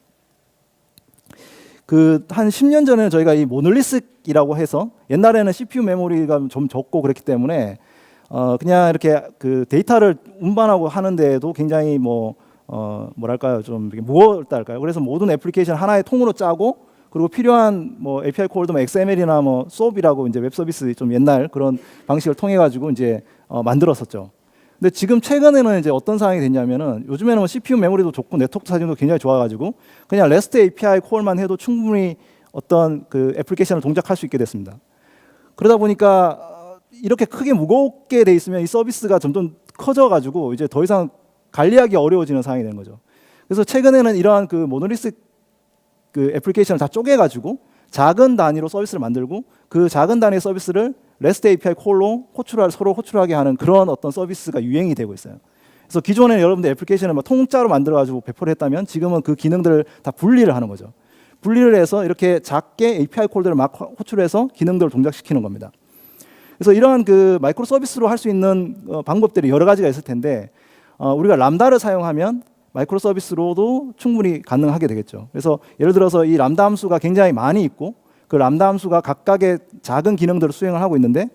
그 한 10년 전에는 저희가 이 모놀리스이라고 해서 옛날에는 CPU 메모리가 좀 적고 그랬기 때문에 그냥 이렇게 그 데이터를 운반하고 하는데도 굉장히 뭐랄까요 좀 무거웠다 할까요? 그래서 모든 애플리케이션 하나의 통으로 짜고 그리고 필요한 뭐 API 콜도 뭐 XML이나 뭐 SOAP이라고 이제 웹 서비스 좀 옛날 그런 방식을 통해 가지고 이제 만들었었죠. 근데 지금 최근에는 이제 어떤 상황이 됐냐면은 요즘에는 뭐 CPU 메모리도 좋고 네트워크 사진도 굉장히 좋아가지고 그냥 REST API 콜만 해도 충분히 어떤 그 애플리케이션을 동작할 수 있게 됐습니다. 그러다 보니까 이렇게 크게 무겁게 돼 있으면 이 서비스가 점점 커져가지고 이제 더 이상 관리하기 어려워지는 상황이 된 거죠. 그래서 최근에는 이러한 그 모노리스 그 애플리케이션을 다 쪼개가지고 작은 단위로 서비스를 만들고 그 작은 단위의 서비스를 REST API 콜로 서로 호출하게 하는 그런 어떤 서비스가 유행이 되고 있어요. 그래서 기존에 여러분들 애플리케이션을 막 통짜로 만들어가지고 배포를 했다면 지금은 그 기능들을 다 분리를 하는 거죠. 분리를 해서 이렇게 작게 API 콜들을 막 호출해서 기능들을 동작시키는 겁니다. 그래서 이러한 그 마이크로 서비스로 할 수 있는 방법들이 여러 가지가 있을 텐데 우리가 람다를 사용하면 마이크로 서비스로도 충분히 가능하게 되겠죠. 그래서 예를 들어서 이 람다 함수가 굉장히 많이 있고 그 람다 함수가 각각의 작은 기능들을 수행을 하고 있는데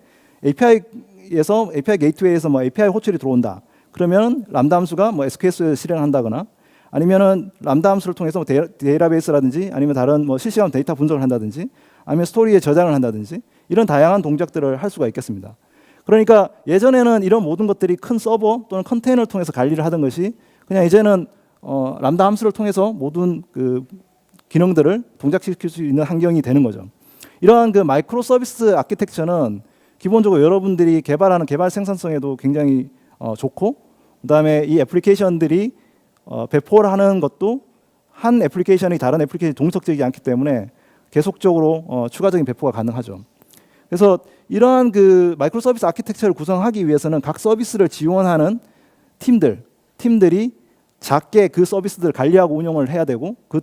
API에서 API 게이트웨이에서 뭐 API 호출이 들어온다. 그러면 람다 함수가 뭐 SQS를 실행한다거나 아니면은 람다 함수를 통해서 뭐 데이터베이스라든지 아니면 다른 뭐 실시간 데이터 분석을 한다든지 아니면 스토리에 저장을 한다든지 이런 다양한 동작들을 할 수가 있겠습니다. 그러니까 예전에는 이런 모든 것들이 큰 서버 또는 컨테이너를 통해서 관리를 하던 것이 그냥 이제는 람다 함수를 통해서 모든 그 기능들을 동작시킬 수 있는 환경이 되는 거죠. 이러한 그 마이크로 서비스 아키텍처는 기본적으로 여러분들이 개발하는 개발 생산성에도 굉장히 좋고, 그다음에 이 애플리케이션들이 배포를 하는 것도 한 애플리케이션이 다른 애플리케이션이 동석되지 않기 때문에 계속적으로 추가적인 배포가 가능하죠. 그래서 이러한 그 마이크로 서비스 아키텍처를 구성하기 위해서는 각 서비스를 지원하는 팀들이 작게 그 서비스들을 관리하고 운영을 해야 되고, 그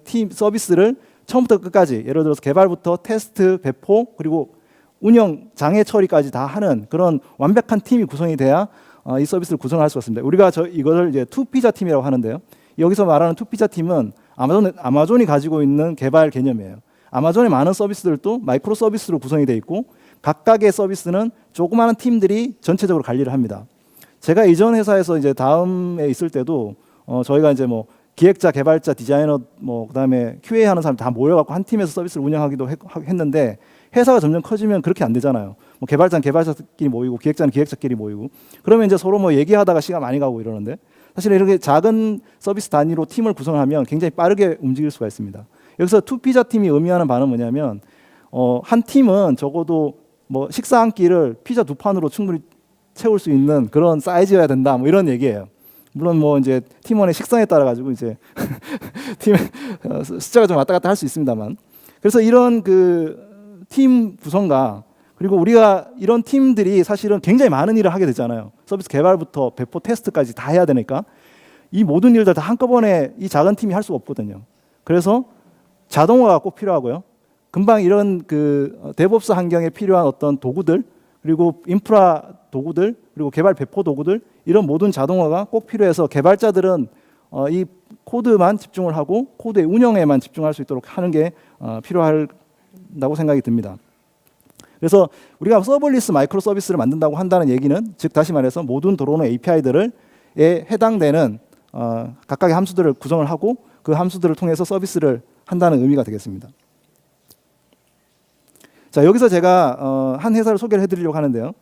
팀 서비스를 처음부터 끝까지, 예를 들어서 개발부터 테스트, 배포, 그리고 운영, 장애 처리까지 다 하는 그런 완벽한 팀이 구성이 돼야 이 서비스를 구성할 수가 있습니다. 우리가 이것을 이제 투피자 팀이라고 하는데요. 여기서 말하는 투피자 팀은 아마존이 가지고 있는 개발 개념이에요. 아마존의 많은 서비스들도 마이크로 서비스로 구성이 되어 있고, 각각의 서비스는 조그마한 팀들이 전체적으로 관리를 합니다. 제가 이전 회사에서 이제 다음에 있을 때도 저희가 이제 뭐 기획자, 개발자, 디자이너, 뭐 그다음에 QA 하는 사람 다 모여갖고 한 팀에서 서비스를 운영하기도 했는데, 회사가 점점 커지면 그렇게 안 되잖아요. 뭐 개발자는 개발자끼리 모이고 기획자는 기획자끼리 모이고, 그러면 이제 서로 뭐 얘기하다가 시간 많이 가고 이러는데, 사실 이렇게 작은 서비스 단위로 팀을 구성하면 굉장히 빠르게 움직일 수가 있습니다. 여기서 투피자 팀이 의미하는 바는 뭐냐면, 한 팀은 적어도 뭐 식사 한 끼를 피자 2판으로 충분히 채울 수 있는 그런 사이즈여야 된다, 뭐 이런 얘기예요. 물론 뭐 이제 팀원의 식성에 따라 가지고 이제 팀 숫자가 좀 왔다 갔다 할 수 있습니다만, 그래서 이런 그 팀 구성과, 그리고 우리가 이런 팀들이 사실은 굉장히 많은 일을 하게 되잖아요. 서비스 개발부터 배포 테스트까지 다 해야 되니까 이 모든 일들 다 한꺼번에 이 작은 팀이 할 수가 없거든요. 그래서 자동화가 꼭 필요하고요. 금방 이런 그 데브옵스 환경에 필요한 어떤 도구들, 그리고 인프라 도구들, 그리고 개발 배포 도구들, 이런 모든 자동화가 꼭 필요해서 개발자들은 이 코드만 집중을 하고 코드의 운영에만 집중할 수 있도록 하는 게 필요하다고 생각이 듭니다. 그래서 우리가 서버리스 마이크로 서비스를 만든다고 한다는 얘기는, 즉 다시 말해서 모든 들어오는 API들에 해당되는 각각의 함수들을 구성을 하고 그 함수들을 통해서 서비스를 한다는 의미가 되겠습니다. 자, 여기서 제가 한 회사를 소개를 해드리려고 하는데요.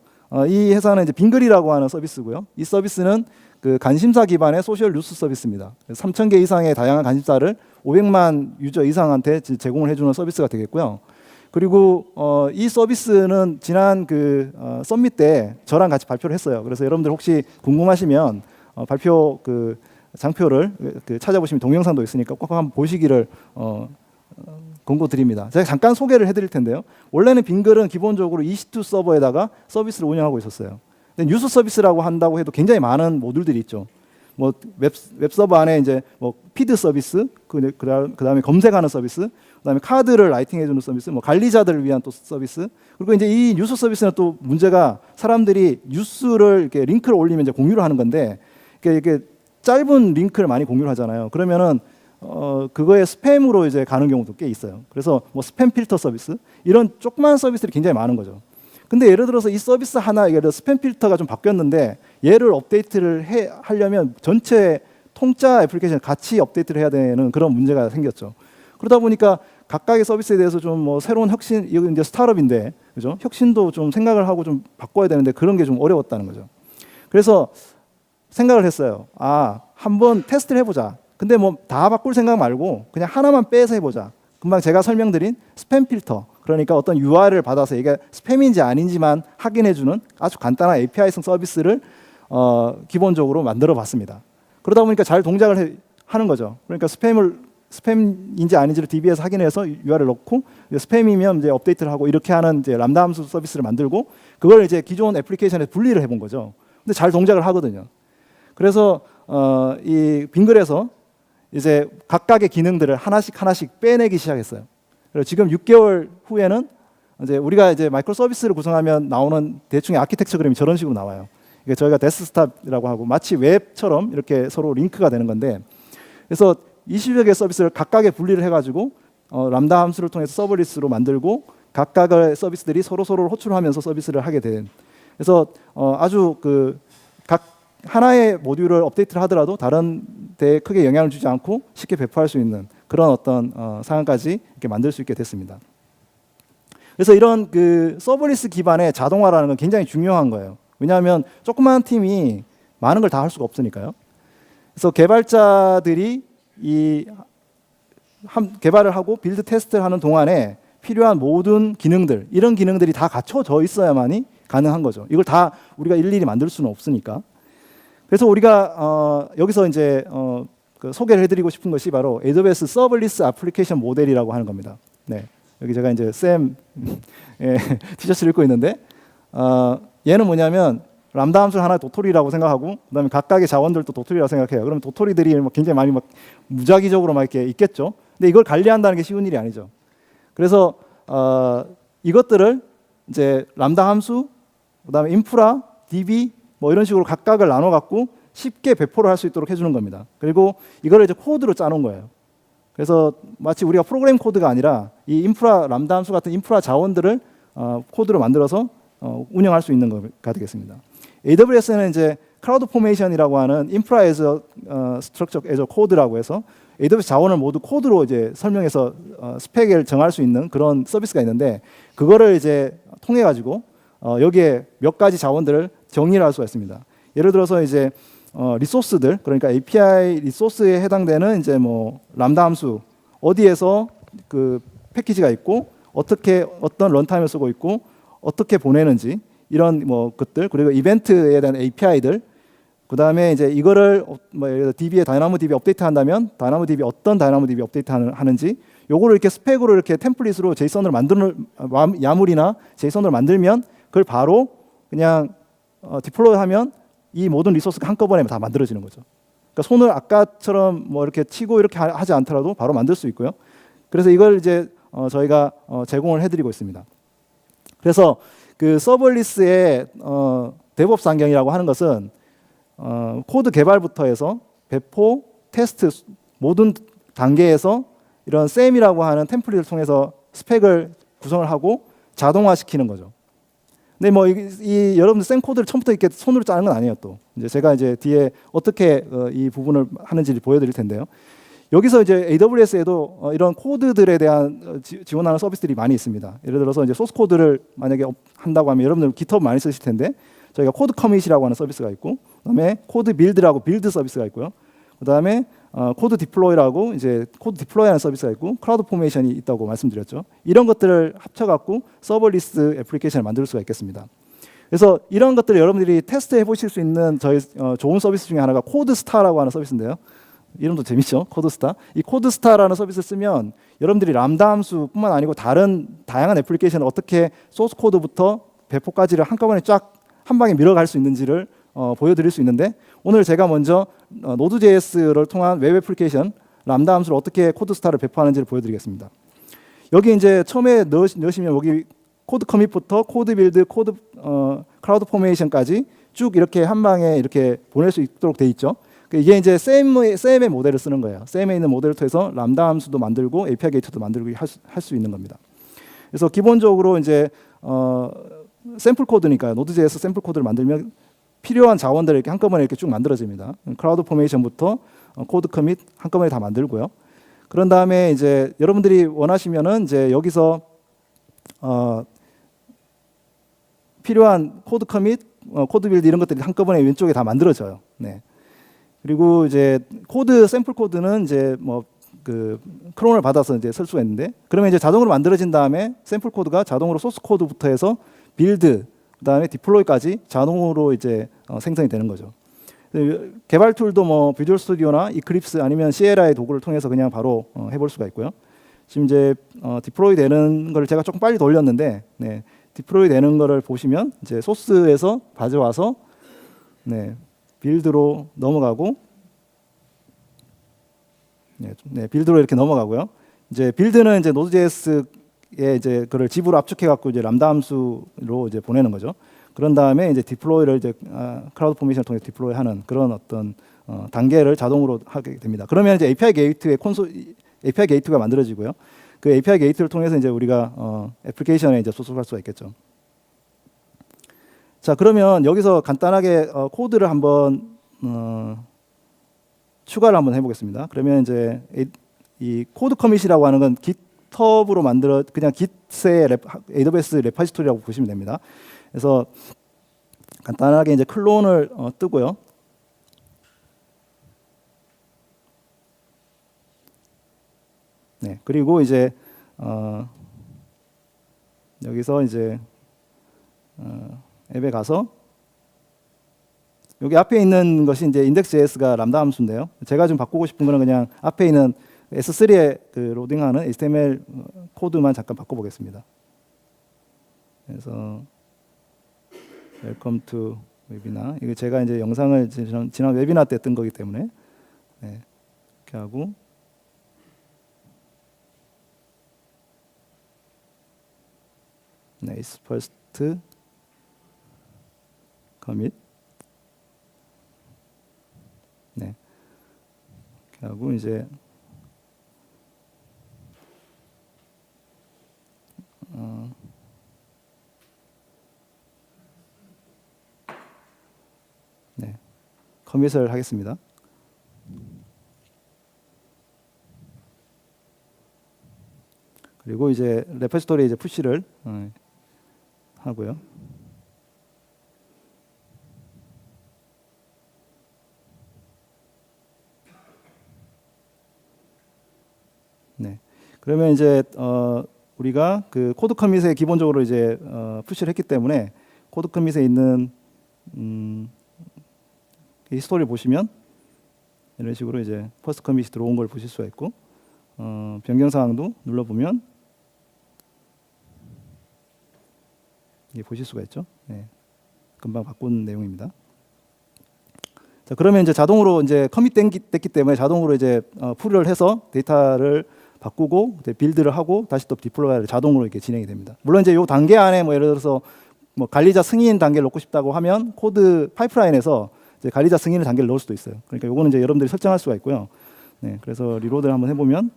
이 회사는 이제 빙글이라고 하는 서비스고요. 이 서비스는 그 관심사 기반의 소셜 뉴스 서비스입니다. 3,000개 이상의 다양한 관심사를 500만 유저 이상한테 제공을 해주는 서비스가 되겠고요. 그리고 이 서비스는 지난 그 서밋 때 저랑 같이 발표를 했어요. 그래서 여러분들 혹시 궁금하시면 발표 그 장표를 찾아보시면 동영상도 있으니까 꼭 한번 보시기를 권고드립니다. 제가 잠깐 소개를 해드릴 텐데요. 원래는 빙글은 기본적으로 EC2 서버에다가 서비스를 운영하고 있었어요. 근데 뉴스 서비스라고 한다고 해도 굉장히 많은 모듈들이 있죠. 뭐 웹서버 안에 이제 뭐 피드 서비스, 그다음에 검색하는 서비스, 그다음에 카드를 라이팅해주는 서비스, 뭐 관리자들을 위한 또 서비스. 그리고 이제 이 뉴스 서비스는 또 문제가, 사람들이 뉴스를 이렇게 링크를 올리면 이제 공유를 하는 건데, 이렇게 짧은 링크를 많이 공유를 하잖아요. 그러면은 그거에 스팸으로 이제 가는 경우도 꽤 있어요. 그래서 뭐 스팸 필터 서비스, 이런 조그만 서비스들이 굉장히 많은 거죠. 근데 예를 들어서 이 서비스 하나, 예를 들어 스팸 필터가 좀 바뀌었는데 얘를 업데이트를 하려면 전체 통짜 애플리케이션 같이 업데이트를 해야 되는 그런 문제가 생겼죠. 그러다 보니까 각각의 서비스에 대해서 좀 뭐 새로운 혁신, 이거 이제 스타트업인데, 그죠? 혁신도 좀 생각을 하고 좀 바꿔야 되는데 그런 게 좀 어려웠다는 거죠. 그래서 생각을 했어요. 한번 테스트를 해보자. 근데 뭐 다 바꿀 생각 말고 그냥 하나만 빼서 해보자. 금방 제가 설명드린 스팸 필터, 그러니까 어떤 URL을 받아서 이게 스팸인지 아닌지만 확인해주는 아주 간단한 API성 서비스를 기본적으로 만들어 봤습니다. 그러다 보니까 잘 동작을 하는 거죠. 그러니까 스팸인지 아닌지를 DB에서 확인해서 URL 넣고, 스팸이면 이제 업데이트를 하고, 이렇게 하는 이제 람다 함수 서비스를 만들고, 그걸 이제 기존 애플리케이션에 분리를 해본 거죠. 근데 잘 동작을 하거든요. 그래서 이 빙글에서 이제 각각의 기능들을 하나씩 빼내기 시작했어요. 그리고 지금 6개월 후에는 이제 우리가 이제 마이크로 서비스를 구성하면 나오는 대충의 아키텍처 그림이 저런 식으로 나와요. 이게 저희가 데스크탑이라고 하고 마치 웹처럼 이렇게 서로 링크가 되는 건데, 그래서 20여 개의 서비스를 각각의 분리를 해가지고 람다 함수를 통해서 서버리스로 만들고, 각각의 서비스들이 서로를 호출하면서 서비스를 하게 된, 그래서 아주 각 하나의 모듈을 업데이트를 하더라도 다른 데에 크게 영향을 주지 않고 쉽게 배포할 수 있는 그런 어떤 상황까지 이렇게 만들 수 있게 됐습니다. 그래서 이런 그 서버리스 기반의 자동화라는 건 굉장히 중요한 거예요. 왜냐하면 조그마한 팀이 많은 걸 다 할 수가 없으니까요. 그래서 개발자들이 이 개발을 하고 빌드 테스트를 하는 동안에 필요한 모든 기능들, 이런 기능들이 다 갖춰져 있어야만이 가능한 거죠. 이걸 다 우리가 일일이 만들 수는 없으니까. 그래서 우리가 여기서 이제 그 소개를 해드리고 싶은 것이 바로 AWS 서블리스 애플리케이션 모델이라고 하는 겁니다. 네, 여기 제가 이제 샘 티셔츠를 입고 있는데 얘는 뭐냐면 람다 함수를 하나의 도토리라고 생각하고 그다음에 각각의 자원들도 도토리라고 생각해요. 그러면 도토리들이 굉장히 많이 막 무작위적으로 막 이렇게 있겠죠. 근데 이걸 관리한다는 게 쉬운 일이 아니죠. 그래서 이것들을 이제 람다 함수, 그다음에 인프라, DB 뭐 이런 식으로 각각을 나눠 갖고 쉽게 배포를 할 수 있도록 해주는 겁니다. 그리고 이거를 이제 코드로 짜놓은 거예요. 그래서 마치 우리가 프로그램 코드가 아니라 이 인프라 람다 함수 같은 인프라 자원들을 코드로 만들어서 운영할 수 있는 거가 되겠습니다. AWS는 이제 클라우드 포메이션이라고 하는 인프라 에저 스트럭처 에저 코드라고 해서 AWS 자원을 모두 코드로 이제 설명해서 스펙을 정할 수 있는 그런 서비스가 있는데 그거를 이제 통해 가지고 여기에 몇 가지 자원들을 정의를 할 수가 있습니다. 예를 들어서 이제 리소스들, 그러니까 API 리소스에 해당되는 이제 뭐 람다 함수 어디에서 그 패키지가 있고 어떻게 어떤 런타임을 쓰고 있고 어떻게 보내는지 이런 뭐 것들, 그리고 이벤트에 대한 API들, 그 다음에 이제 이거를 뭐 예를 들어 DB에 다이나모 DB 업데이트 한다면 다이나모 DB 어떤 다이나모 DB 업데이트 하는지 요거를 이렇게 스펙으로 이렇게 템플릿으로 제이선으로 만드는 야물이나 제이선으로 만들면 그걸 바로 그냥 디플로이하면 이 모든 리소스가 한꺼번에 다 만들어지는 거죠. 그러니까 손을 아까처럼 뭐 이렇게 치고 이렇게 하지 않더라도 바로 만들 수 있고요. 그래서 이걸 이제 저희가 제공을 해드리고 있습니다. 그래서 그 서블리스의 데브옵스 환경이라고 하는 것은 코드 개발부터 해서 배포, 테스트 모든 단계에서 이런 셈이라고 하는 템플릿을 통해서 스펙을 구성을 하고 자동화시키는 거죠. 근데 뭐 이 여러분들 셈 코드를 처음부터 이렇게 손으로 짜는 건 아니에요. 또 이제 제가 이제 뒤에 어떻게 이 부분을 하는지 보여드릴 텐데요. 여기서 이제 AWS에도 이런 코드들에 대한 지원하는 서비스들이 많이 있습니다. 예를 들어서 이제 소스 코드를 만약에 한다고 하면 여러분들 GitHub 많이 쓰실 텐데 저희가 코드 커밋이라고 하는 서비스가 있고, 그다음에 코드 빌드라고 빌드 서비스가 있고요. 그다음에 코드 디플로이라고 이제 코드 디플로이하는 서비스가 있고, 클라우드 포메이션이 있다고 말씀드렸죠. 이런 것들을 합쳐갖고 서버리스 애플리케이션을 만들 수가 있겠습니다. 그래서 이런 것들을 여러분들이 테스트해 보실 수 있는 저희 좋은 서비스 중에 하나가 코드스타라고 하는 서비스인데요. 이름도 재밌죠? 코드스타. 이 코드스타라는 서비스를 쓰면 여러분들이 람다 함수뿐만 아니고 다른 다양한 애플리케이션을 어떻게 소스 코드부터 배포까지를 한꺼번에 쫙 한 방에 밀어갈 수 있는지를 보여드릴 수 있는데, 오늘 제가 먼저 노드.js를 통한 웹 애플리케이션 람다 함수를 어떻게 코드스타를 배포하는지를 보여드리겠습니다. 여기 이제 처음에 넣으시면 여기 코드 커밋부터 코드 빌드, 코드 클라우드 포메이션까지 쭉 이렇게 한 방에 이렇게 보낼 수 있도록 돼 있죠. 이게 이제 셈의 모델을 쓰는 거예요. 셈에 있는 모델을 통해서 람다 함수도 만들고 API 게이트도 만들고 할 수 있는 겁니다. 그래서 기본적으로 이제 샘플 코드니까 노드.js 샘플 코드를 만들면 필요한 자원들을 이렇게 한꺼번에 이렇게 쭉 만들어집니다. 클라우드 포메이션부터 코드 커밋 한꺼번에 다 만들고요. 그런 다음에 이제 여러분들이 원하시면은 이제 여기서 필요한 코드 커밋, 코드 빌드 이런 것들이 한꺼번에 왼쪽에 다 만들어져요. 네. 그리고 이제 코드 샘플 코드는 이제 뭐 그 크론을 받아서 이제 쓸 수가 있는데, 그러면 이제 자동으로 만들어진 다음에 샘플 코드가 자동으로 소스 코드부터 해서 빌드, 그다음에 디플로이까지 자동으로 이제 생성이 되는 거죠. 개발 툴도 뭐 비주얼 스튜디오나 이클립스 아니면 시에라의 도구를 통해서 그냥 바로 해볼 수가 있고요. 지금 이제 디플로이 되는 걸 제가 조금 빨리 돌렸는데, 네, 디플로이 되는 거를 보시면 이제 소스에서 가져와서 네, 빌드로 넘어가고, 네, 빌드로 이렇게 넘어가고요. 이제 빌드는 이제 노드.js에 이제 그걸 집으로 압축해 갖고 이제 람다 함수로 이제 보내는 거죠. 그런 다음에 이제 디플로이를 이제 클라우드 포메이션을 통해 디플로이하는 그런 어떤 단계를 자동으로 하게 됩니다. 그러면 이제 API 게이트의 API 게이트가 만들어지고요. 그 API 게이트를 통해서 이제 우리가 애플리케이션에 이제 소속할 수가 있겠죠. 자, 그러면 여기서 간단하게 코드를 한번 추가를 한번 해보겠습니다. 그러면 이제 이 코드 커밋이라고 하는 건 GitHub으로 만들어 그냥 Git의 AWS 레파지토리라고 보시면 됩니다. 그래서 간단하게 이제 클론을 뜨고요. 네, 그리고 이제 여기서 이제 앱에 가서 여기 앞에 있는 것이 이제 index.js가 람다 함수인데요. 제가 좀 바꾸고 싶은 거는 그냥 앞에 있는 S3에 그 로딩하는 HTML 코드만 잠깐 바꿔보겠습니다. 그래서 Welcome to 웨비나. 이거 제가 이제 영상을 지난 웨비나 때 뜬 거기 때문에 네, 이렇게 하고 네, is first commit. 네, 이렇게 하고 이제 네, 커밋을 하겠습니다. 그리고 이제 레포지토리에 이제 푸시를 하고요. 네, 그러면 이제 우리가 그 코드 커밋에 기본적으로 이제 푸시를 했기 때문에 코드 커밋에 있는 히스토리를 보시면 이런 식으로 이제 퍼스트 커밋이 들어온 걸 보실 수가 있고 변경 사항도 눌러보면 이게 보실 수가 있죠. 네, 금방 바꾼 내용입니다. 자, 그러면 이제 자동으로 이제 커밋 됐기 때문에 자동으로 이제 풀을 해서 데이터를 바꾸고 빌드를 하고 다시 또 디플로이를 자동으로 이렇게 진행이 됩니다. 물론 이제 이 단계 안에 뭐 예를 들어서 뭐 관리자 승인 단계를 넣고 싶다고 하면 코드 파이프라인에서 이제 관리자 승인을 단계를 넣을 수도 있어요. 그러니까 요거는 이제 여러분들이 설정할 수가 있고요. 네, 그래서 리로드를 한번 해보면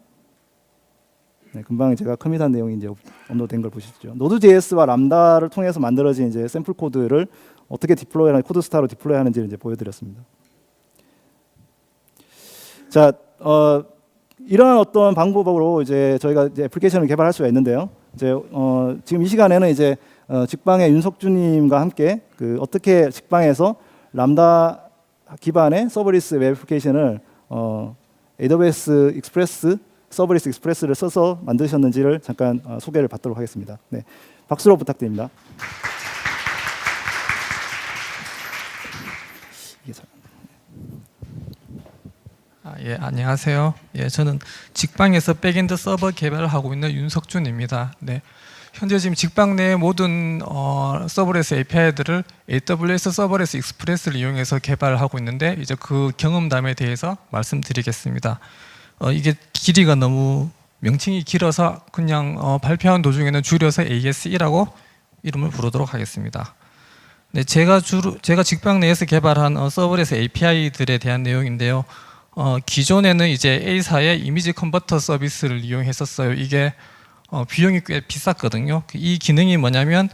네, 금방 제가 커밋한 내용이 이제 업로드된 걸 보시죠. Node.js와 람다를 통해서 만들어진 이제 샘플 코드를 어떻게 디플로이하는 코드 스타로 디플로이하는지를 이제 보여드렸습니다. 자, 이러한 어떤 방법으로 이제 저희가 이제 애플리케이션을 개발할 수가 있는데요. 이제 지금 이 시간에는 이제 직방의 윤석주님과 함께 그 어떻게 직방에서 람다 기반의 서버리스 웹 애플리케이션을 AWS 익스프레스 서버리스 익스프레스를 써서 만드셨는지를 잠깐 소개를 받도록 하겠습니다. 네, 박수로 부탁드립니다. 예, 안녕하세요. 예, 저는 직방에서 백엔드 서버 개발을 하고 있는 윤석준입니다. 네, 현재 지금 직방 내 모든 서버레스 API들을 AWS 서버레스 익스프레스를 이용해서 개발을 하고 있는데 이제 그 경험담에 대해서 말씀드리겠습니다. 이게 길이가 너무 명칭이 길어서 그냥 발표한 도중에는 줄여서 ASE라고 이름을 부르도록 하겠습니다. 네, 제가 직방 내에서 개발한 서버레스 API들에 대한 내용인데요. 기존에는 이제 A사의 이미지 컨버터 서비스를 이용했었어요. 이게 비용이 꽤 비쌌거든요. 이 기능이 뭐냐면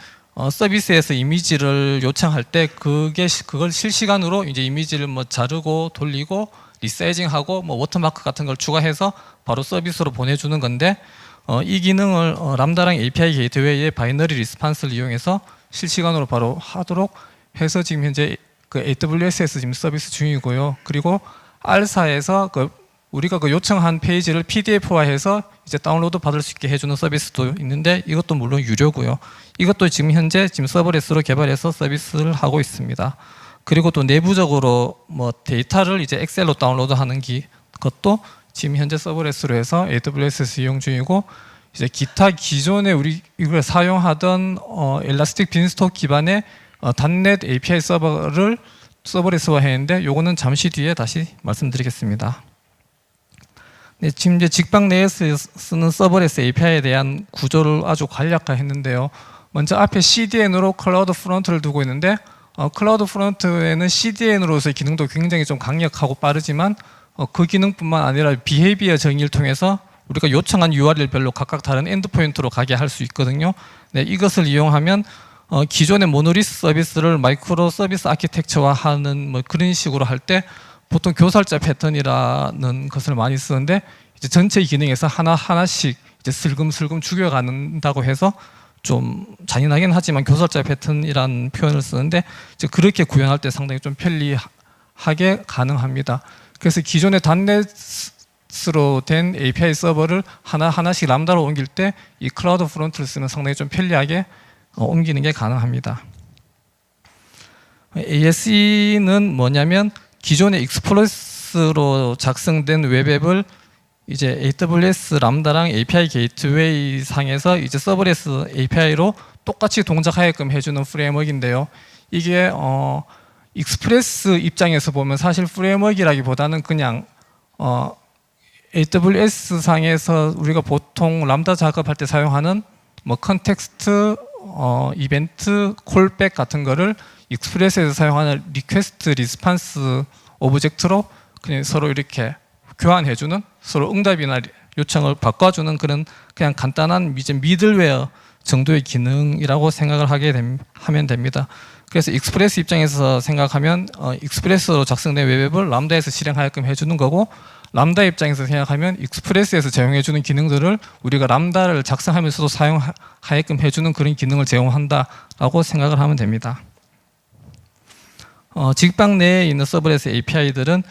서비스에서 이미지를 요청할 때 그걸 실시간으로 이제 이미지를 뭐 자르고 돌리고 리사이징하고 뭐 워터마크 같은 걸 추가해서 바로 서비스로 보내주는 건데 이 기능을 람다랑 API 게이트웨이의 바이너리 리스판스를 이용해서 실시간으로 바로 하도록 해서 지금 현재 그 AWS에서 지금 서비스 중이고요. 그리고 R사에서 우리가 그 요청한 페이지를 PDF화해서 이제 다운로드 받을 수 있게 해주는 서비스도 있는데 이것도 물론 유료고요. 이것도 지금 현재 서버레스로 개발해서 서비스를 하고 있습니다. 그리고 또 내부적으로 뭐 데이터를 이제 엑셀로 다운로드하는 것도 지금 현재 서버레스로 해서 AWS에서 이용 중이고 이제 기타 기존에 우리 이걸 사용하던 엘라스틱 빈스톡 기반의 .NET API 서버를 서버레스화 했는데 요거는 잠시 뒤에 다시 말씀드리겠습니다. 네, 지금 이제 직방 내에서 쓰는 서버레스 API에 대한 구조를 아주 간략화했는데요. 먼저 앞에 CDN으로 클라우드 프론트를 두고 있는데 클라우드 프론트에는 CDN으로서의 기능도 굉장히 좀 강력하고 빠르지만 그 기능뿐만 아니라 비헤이비어 정의를 통해서 우리가 요청한 URL별로 각각 다른 엔드포인트로 가게 할 수 있거든요. 네, 이것을 이용하면 기존의 모노리스 서비스를 마이크로 서비스 아키텍처화하는 뭐 그런 식으로 할 때 보통 교살자 패턴이라는 것을 많이 쓰는데 이제 전체 기능에서 하나씩 이제 슬금슬금 죽여간다고 해서 좀 잔인하긴 하지만 교살자 패턴이라는 표현을 쓰는데 이제 그렇게 구현할 때 상당히 좀 편리하게 가능합니다. 그래서 기존의 .NET 서브레스로 된 API 서버를 하나씩 람다로 옮길 때 이 클라우드 프론트를 쓰면 상당히 좀 편리하게 옮기는 게 가능합니다. ASE는 뭐냐면 기존의 익스프레스로 작성된 웹앱을 이제 AWS 람다랑 API 게이트웨이 상에서 이제 서브레스 API로 똑같이 동작하게끔 해주는 프레임워크인데요. 이게 익스프레스 입장에서 보면 사실 프레임워크라기보다는 그냥 AWS 상에서 우리가 보통 람다 작업할 때 사용하는 뭐 컨텍스트, 이벤트, 콜백 같은 거를 익스프레스에서 사용하는 리퀘스트 리스판스 오브젝트로 그냥 서로 이렇게 교환해주는, 서로 응답이나 요청을 바꿔주는 그런 그냥 간단한 이제 미들웨어 정도의 기능이라고 생각을 하면 됩니다. 그래서 익스프레스 입장에서 생각하면 익스프레스로 작성된 웹앱을 람다에서 실행하게끔 해주는 거고, 람다 입장에서 생각하면 익스프레스에서 제공해주는 기능들을 우리가 람다를 작성하면서도 사용하게끔 해주는 그런 기능을 제공한다라고 생각을 하면 됩니다. 직방 내에 있는 서브레스 API들은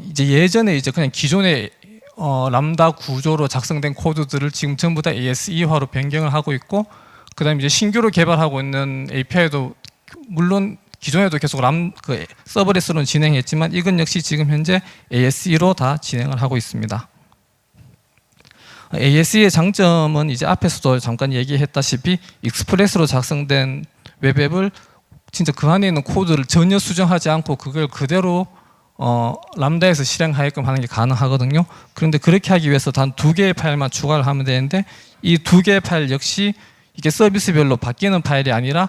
이제 예전에 이제 그냥 기존의 람다 구조로 작성된 코드들을 지금 전부 다 ASE화로 변경을 하고 있고, 그다음에 이제 신규로 개발하고 있는 API도 물론 기존에도 계속 서브레스로 진행했지만 이건 역시 지금 현재 ASE로 다 진행을 하고 있습니다. ASE의 장점은 이제 앞에서도 잠깐 얘기했다시피 익스프레스로 작성된 웹앱을 진짜 그 안에 있는 코드를 전혀 수정하지 않고 그걸 그대로 람다에서 실행하게끔 하는 게 가능하거든요. 그런데 그렇게 하기 위해서 단 2개의 파일만 추가를 하면 되는데, 이 2개의 파일 역시 이게 서비스별로 바뀌는 파일이 아니라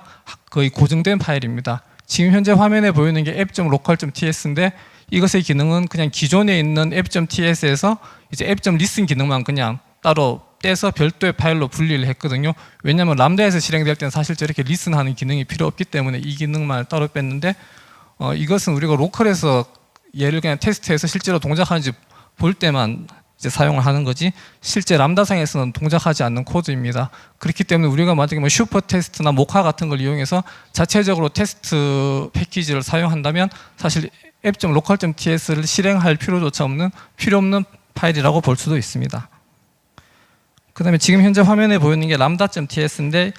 거의 고정된 파일입니다. 지금 현재 화면에 보이는 게 app.local.ts인데 이것의 기능은 그냥 기존에 있는 app.ts에서 이제 app.listen 기능만 그냥 따로 떼서 별도의 파일로 분리를 했거든요. 왜냐하면 람다에서 실행될 때는 사실 저렇게 리슨하는 기능이 필요 없기 때문에 이 기능만 따로 뺐는데, 이것은 우리가 로컬에서 얘를 그냥 테스트해서 실제로 동작하는지 볼 때만 이제 사용을 하는 거지, 실제 람다상에서는 동작하지 않는 코드입니다. 그렇기 때문에 우리가 만약에 뭐 슈퍼 테스트나 모카 같은 걸 이용해서 자체적으로 테스트 패키지를 사용한다면 사실 app.local.ts를 실행할 필요조차 없는 필요 없는 파일이라고 볼 수도 있습니다. 그 다음에 지금 현재 화면에 보이는 게 lambda.ts인데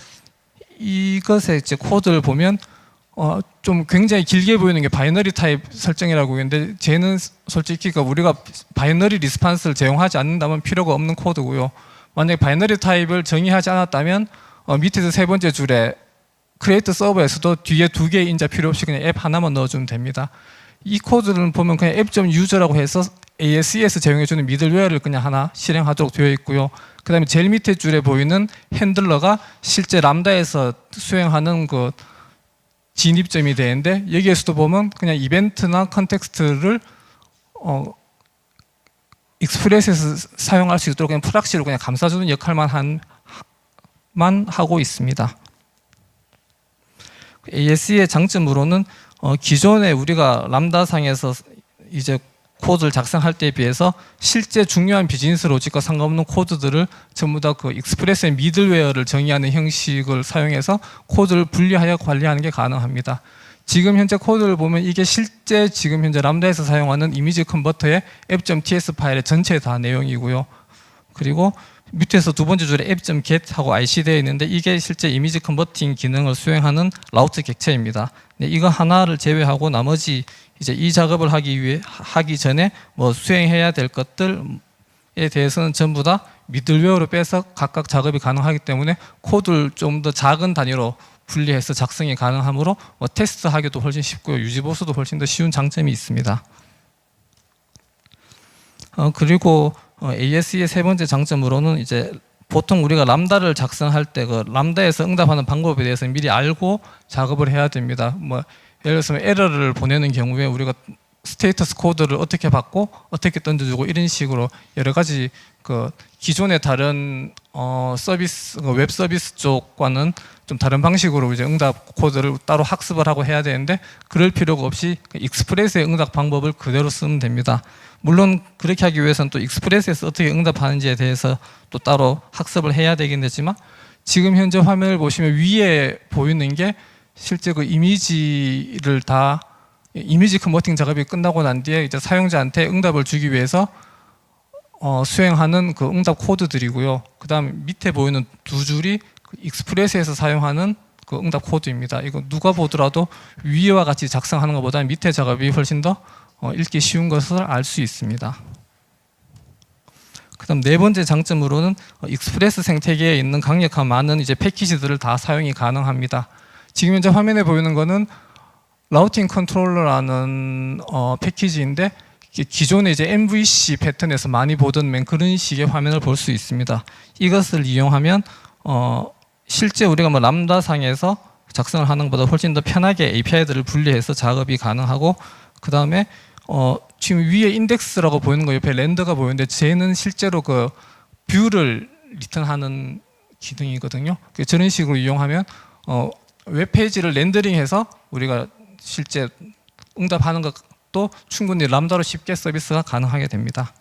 이것의 이제 코드를 보면 좀 굉장히 길게 보이는 게 바이너리 타입 설정이라고 있는데, 쟤는 솔직히 우리가 바이너리 리스판스를 제공하지 않는다면 필요가 없는 코드고요. 만약에 바이너리 타입을 정의하지 않았다면 밑에서 세 번째 줄에 create 서버에서도 뒤에 2개의 인자 필요 없이 그냥 앱 하나만 넣어주면 됩니다. 이 코드를 보면 그냥 app.user라고 해서 ASE에서 제공해주는 미들웨어를 그냥 하나 실행하도록 되어 있고요. 그 다음에 제일 밑에 줄에 보이는 핸들러가 실제 람다에서 수행하는 그 진입점이 되는데, 여기에서도 보면 그냥 이벤트나 컨텍스트를 익스프레스에서 사용할 수 있도록 그냥 프락시로 그냥 감싸주는 역할만 하고 있습니다. ASE의 장점으로는 기존에 우리가 람다상에서 이제 코드를 작성할 때에 비해서 실제 중요한 비즈니스 로직과 상관없는 코드들을 전부 다 그 익스프레스의 미들웨어를 정의하는 형식을 사용해서 코드를 분리하여 관리하는 게 가능합니다. 지금 현재 코드를 보면 이게 실제 지금 현재 람다에서 사용하는 이미지 컨버터의 app.ts 파일의 전체 다 내용이고요. 그리고 밑에서 두 번째 줄에 app.get하고 IC 되어 있는데 이게 실제 이미지 컨버팅 기능을 수행하는 라우트 객체입니다. 이거 하나를 제외하고 나머지 이제 이 작업을 하기 전에 뭐 수행해야 될 것들에 대해서는 전부 다 미들웨어로 빼서 각각 작업이 가능하기 때문에 코드를 좀 더 작은 단위로 분리해서 작성이 가능하므로 뭐 테스트하기도 훨씬 쉽고요, 유지 보수도 훨씬 더 쉬운 장점이 있습니다. 그리고 ASE의 세 번째 장점으로는 이제 보통 우리가 람다를 작성할 때 그 람다에서 응답하는 방법에 대해서 미리 알고 작업을 해야 됩니다. 뭐 예를 들어서 에러를 보내는 경우에 우리가 스테이터스 코드를 어떻게 받고 어떻게 던져주고 이런 식으로 여러 가지 그 기존의 다른 서비스 웹 서비스 쪽과는 좀 다른 방식으로 이제 응답 코드를 따로 학습을 하고 해야 되는데, 그럴 필요가 없이 익스프레스의 응답 방법을 그대로 쓰면 됩니다. 물론 그렇게 하기 위해서는 또 익스프레스에서 어떻게 응답하는지에 대해서 또 따로 학습을 해야 되긴 되지만, 지금 현재 화면을 보시면 위에 보이는 게 실제 그 이미지를 다 이미지 컨버팅 작업이 끝나고 난 뒤에 이제 사용자한테 응답을 주기 위해서 수행하는 그 응답 코드들이고요. 그다음 밑에 보이는 두 줄이 그 익스프레스에서 사용하는 그 응답 코드입니다. 이거 누가 보더라도 위와 같이 작성하는 것보다 밑에 작업이 훨씬 더 읽기 쉬운 것을 알 수 있습니다. 그다음 네 번째 장점으로는 익스프레스 생태계에 있는 강력한 많은 이제 패키지들을 다 사용이 가능합니다. 지금 현재 화면에 보이는 거는 라우팅 컨트롤러라는 패키지인데 기존의 이제 MVC 패턴에서 많이 보던 맨 그런 식의 화면을 볼 수 있습니다. 이것을 이용하면 실제 우리가 뭐 람다상에서 작성을 하는 것보다 훨씬 더 편하게 API들을 분리해서 작업이 가능하고 그 다음에 지금 위에 인덱스라고 보이는 거 옆에 렌더가 보이는데 쟤는 실제로 그 뷰를 리턴하는 기능이거든요. 저런 식으로 이용하면 웹페이지를 렌더링해서 우리가 실제 응답하는 것도 충분히 람다로 쉽게 서비스가 가능하게 됩니다.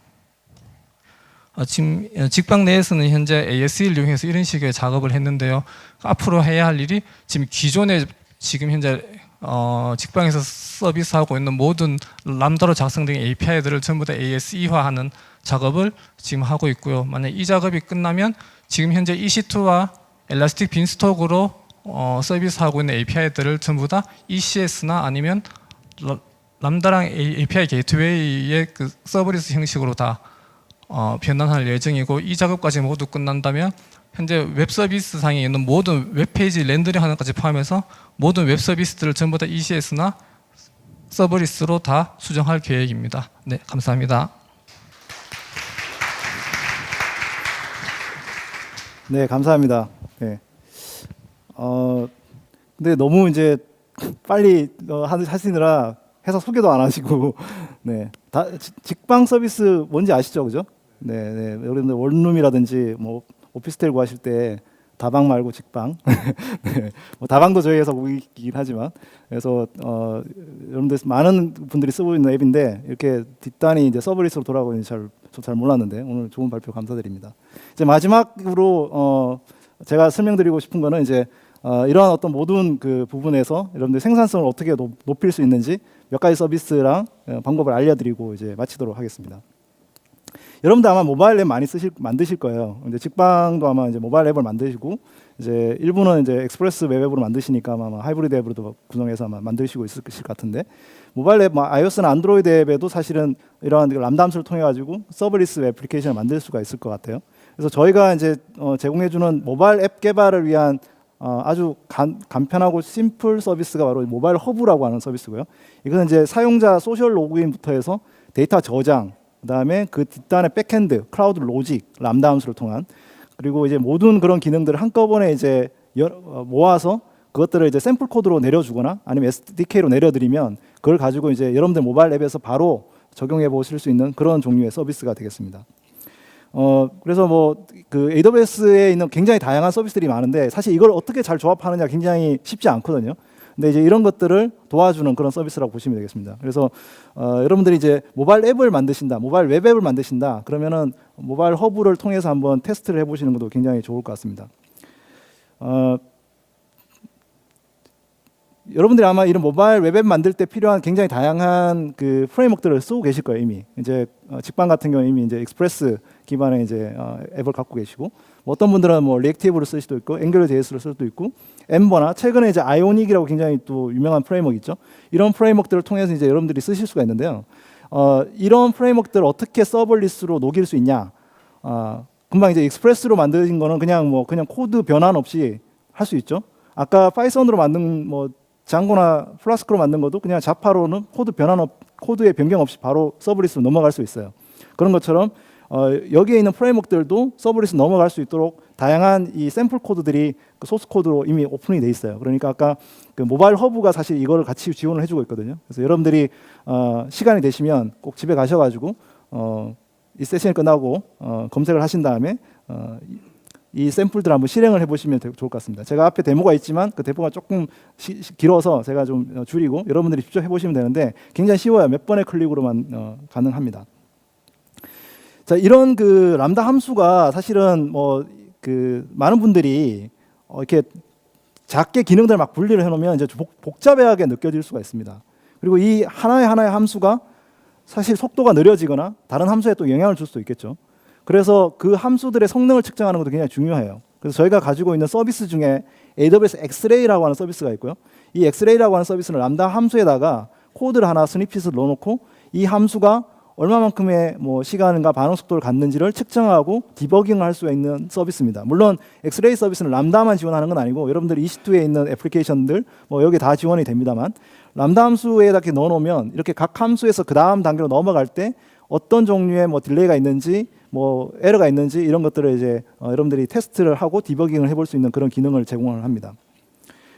지금 직방 내에서는 현재 AS를 이용해서 이런 식의 작업을 했는데요. 앞으로 해야 할 일이 지금 기존에 지금 현재 직방에서 서비스하고 있는 모든 람다로 작성된 API들을 전부 다 ASE화하는 작업을 지금 하고 있고요. 만약 이 작업이 끝나면 지금 현재 EC2와 엘라스틱 빈스톡으로 서비스하고 있는 API들을 전부 다 ECS나 아니면 람다랑 API 게이트웨이의 그 서브리스 형식으로 다 변환할 예정이고 이 작업까지 모두 끝난다면 현재 웹 서비스 상에 있는 모든 웹페이지 렌더링 하는 것까지 포함해서 모든 웹 서비스들을 전부 다 ECS나 서브리스로 다 수정할 계획입니다. 네, 감사합니다. 네, 감사합니다. 네. 근데 너무 이제 빨리 하시느라 회사 소개도 안 하시고, 네, 직방 서비스 뭔지 아시죠, 그죠? 네, 네, 여러분들 원룸이라든지 뭐 오피스텔 구하실 때 다방 말고 직방, 네, 뭐 다방도 저희 회사 무기이긴 하지만, 그래서 여러분들 많은 분들이 쓰고 있는 앱인데 이렇게 뒷단이 이제 서브리스로 돌아가고 잘 몰랐는데 오늘 좋은 발표 감사드립니다. 이제 마지막으로 제가 설명드리고 싶은 거는 이제 이러한 어떤 모든 그 부분에서 여러분들 생산성을 어떻게 높일 수 있는지 몇 가지 서비스랑 방법을 알려드리고 이제 마치도록 하겠습니다. 여러분들 아마 모바일 앱 많이 만드실 거예요. 이제 직방도 아마 이제 모바일 앱을 만드시고 이제 일부는 이제 익스프레스 웹 앱으로 만드시니까 아마 하이브리드 앱으로도 구성해서 아마 만드시고 있을 것 같은데 모바일 앱, iOS나 안드로이드 앱에도 사실은 이러한 람다 함수를 통해 가지고 서브리스 애플리케이션을 만들 수가 있을 것 같아요. 그래서 저희가 이제 제공해주는 모바일 앱 개발을 위한 아주 간편하고 심플 서비스가 바로 모바일 허브라고 하는 서비스고요. 이거는 이제 사용자 소셜 로그인부터 해서 데이터 저장, 그다음에 그 뒷단의 백핸드, 클라우드 로직, 람다 함수를 통한 그리고 이제 모든 그런 기능들을 한꺼번에 이제 모아서 그것들을 이제 샘플 코드로 내려주거나 아니면 SDK로 내려드리면 그걸 가지고 이제 여러분들 모바일 앱에서 바로 적용해 보실 수 있는 그런 종류의 서비스가 되겠습니다. 그래서 뭐 그 AWS에 있는 굉장히 다양한 서비스들이 많은데 사실 이걸 어떻게 잘 조합하느냐 굉장히 쉽지 않거든요. 근데 이제 이런 것들을 도와주는 그런 서비스라고 보시면 되겠습니다. 그래서 여러분들이 이제 모바일 앱을 만드신다, 모바일 웹 앱을 만드신다, 그러면은 모바일 허브를 통해서 한번 테스트를 해보시는 것도 굉장히 좋을 것 같습니다. 여러분들이 아마 이런 모바일 웹앱 만들 때 필요한 굉장히 다양한 그 프레임워크들을 쓰고 계실 거예요 이미. 이제 직방 같은 경우 이미 이제 익스프레스 기반의 이제 앱을 갖고 계시고, 뭐 어떤 분들은 뭐 리액티브를 쓸 수도 있고, 앵귤러 JS를 쓸 수도 있고, 엠버나 최근에 이제 아이오닉이라고 굉장히 또 유명한 프레임워크 있죠. 이런 프레임워크들을 통해서 이제 여러분들이 쓰실 수가 있는데요. 이런 프레임워크들을 어떻게 서버리스로 녹일 수 있냐? 금방 이제 익스프레스로 만드신 거는 그냥 코드 변환 없이 할 수 있죠. 아까 파이썬으로 만든 뭐 장고나 플라스크로 만든 것도 그냥 자파로는 코드의 변경 없이 바로 서브리스로 넘어갈 수 있어요. 그런 것처럼 여기에 있는 프레임워크들도 서브리스 넘어갈 수 있도록 다양한 이 샘플 코드들이 그 소스 코드로 이미 오픈이 돼 있어요. 그러니까 아까 그 모바일 허브가 사실 이거를 같이 지원을 해주고 있거든요. 그래서 여러분들이 시간이 되시면 꼭 집에 가셔가지고 이 세션이 끝나고 검색을 하신 다음에 이 샘플들 한번 실행을 해보시면 좋을 것 같습니다. 제가 앞에 데모가 있지만 그 데모가 조금 길어서 제가 좀 줄이고 여러분들이 직접 해보시면 되는데 굉장히 쉬워요. 몇 번의 클릭으로만 가능합니다. 자, 이런 그 람다 함수가 사실은 뭐 그 많은 분들이 이렇게 작게 기능들 막 분리를 해놓으면 이제 복잡하게 느껴질 수가 있습니다. 그리고 이 하나의 함수가 사실 속도가 느려지거나 다른 함수에 또 영향을 줄 수도 있겠죠. 그래서 그 함수들의 성능을 측정하는 것도 굉장히 중요해요. 그래서 저희가 가지고 있는 서비스 중에 AWS 엑스레이라고 하는 서비스가 있고요. 이 엑스레이라고 하는 서비스는 람다 함수에다가 코드를 하나 스니핏을 넣어놓고 이 함수가 얼마만큼의 뭐 시간과 반응 속도를 갖는지를 측정하고 디버깅을 할 수 있는 서비스입니다. 물론 엑스레이 서비스는 람다만 지원하는 건 아니고 여러분들 EC2에 있는 애플리케이션들 뭐 여기 다 지원이 됩니다만 람다 함수에다 이렇게 넣어놓으면 이렇게 각 함수에서 그 다음 단계로 넘어갈 때 어떤 종류의 뭐 딜레이가 있는지 뭐 에러가 있는지 이런 것들을 이제 여러분들이 테스트를 하고 디버깅을 해볼 수 있는 그런 기능을 제공을 합니다.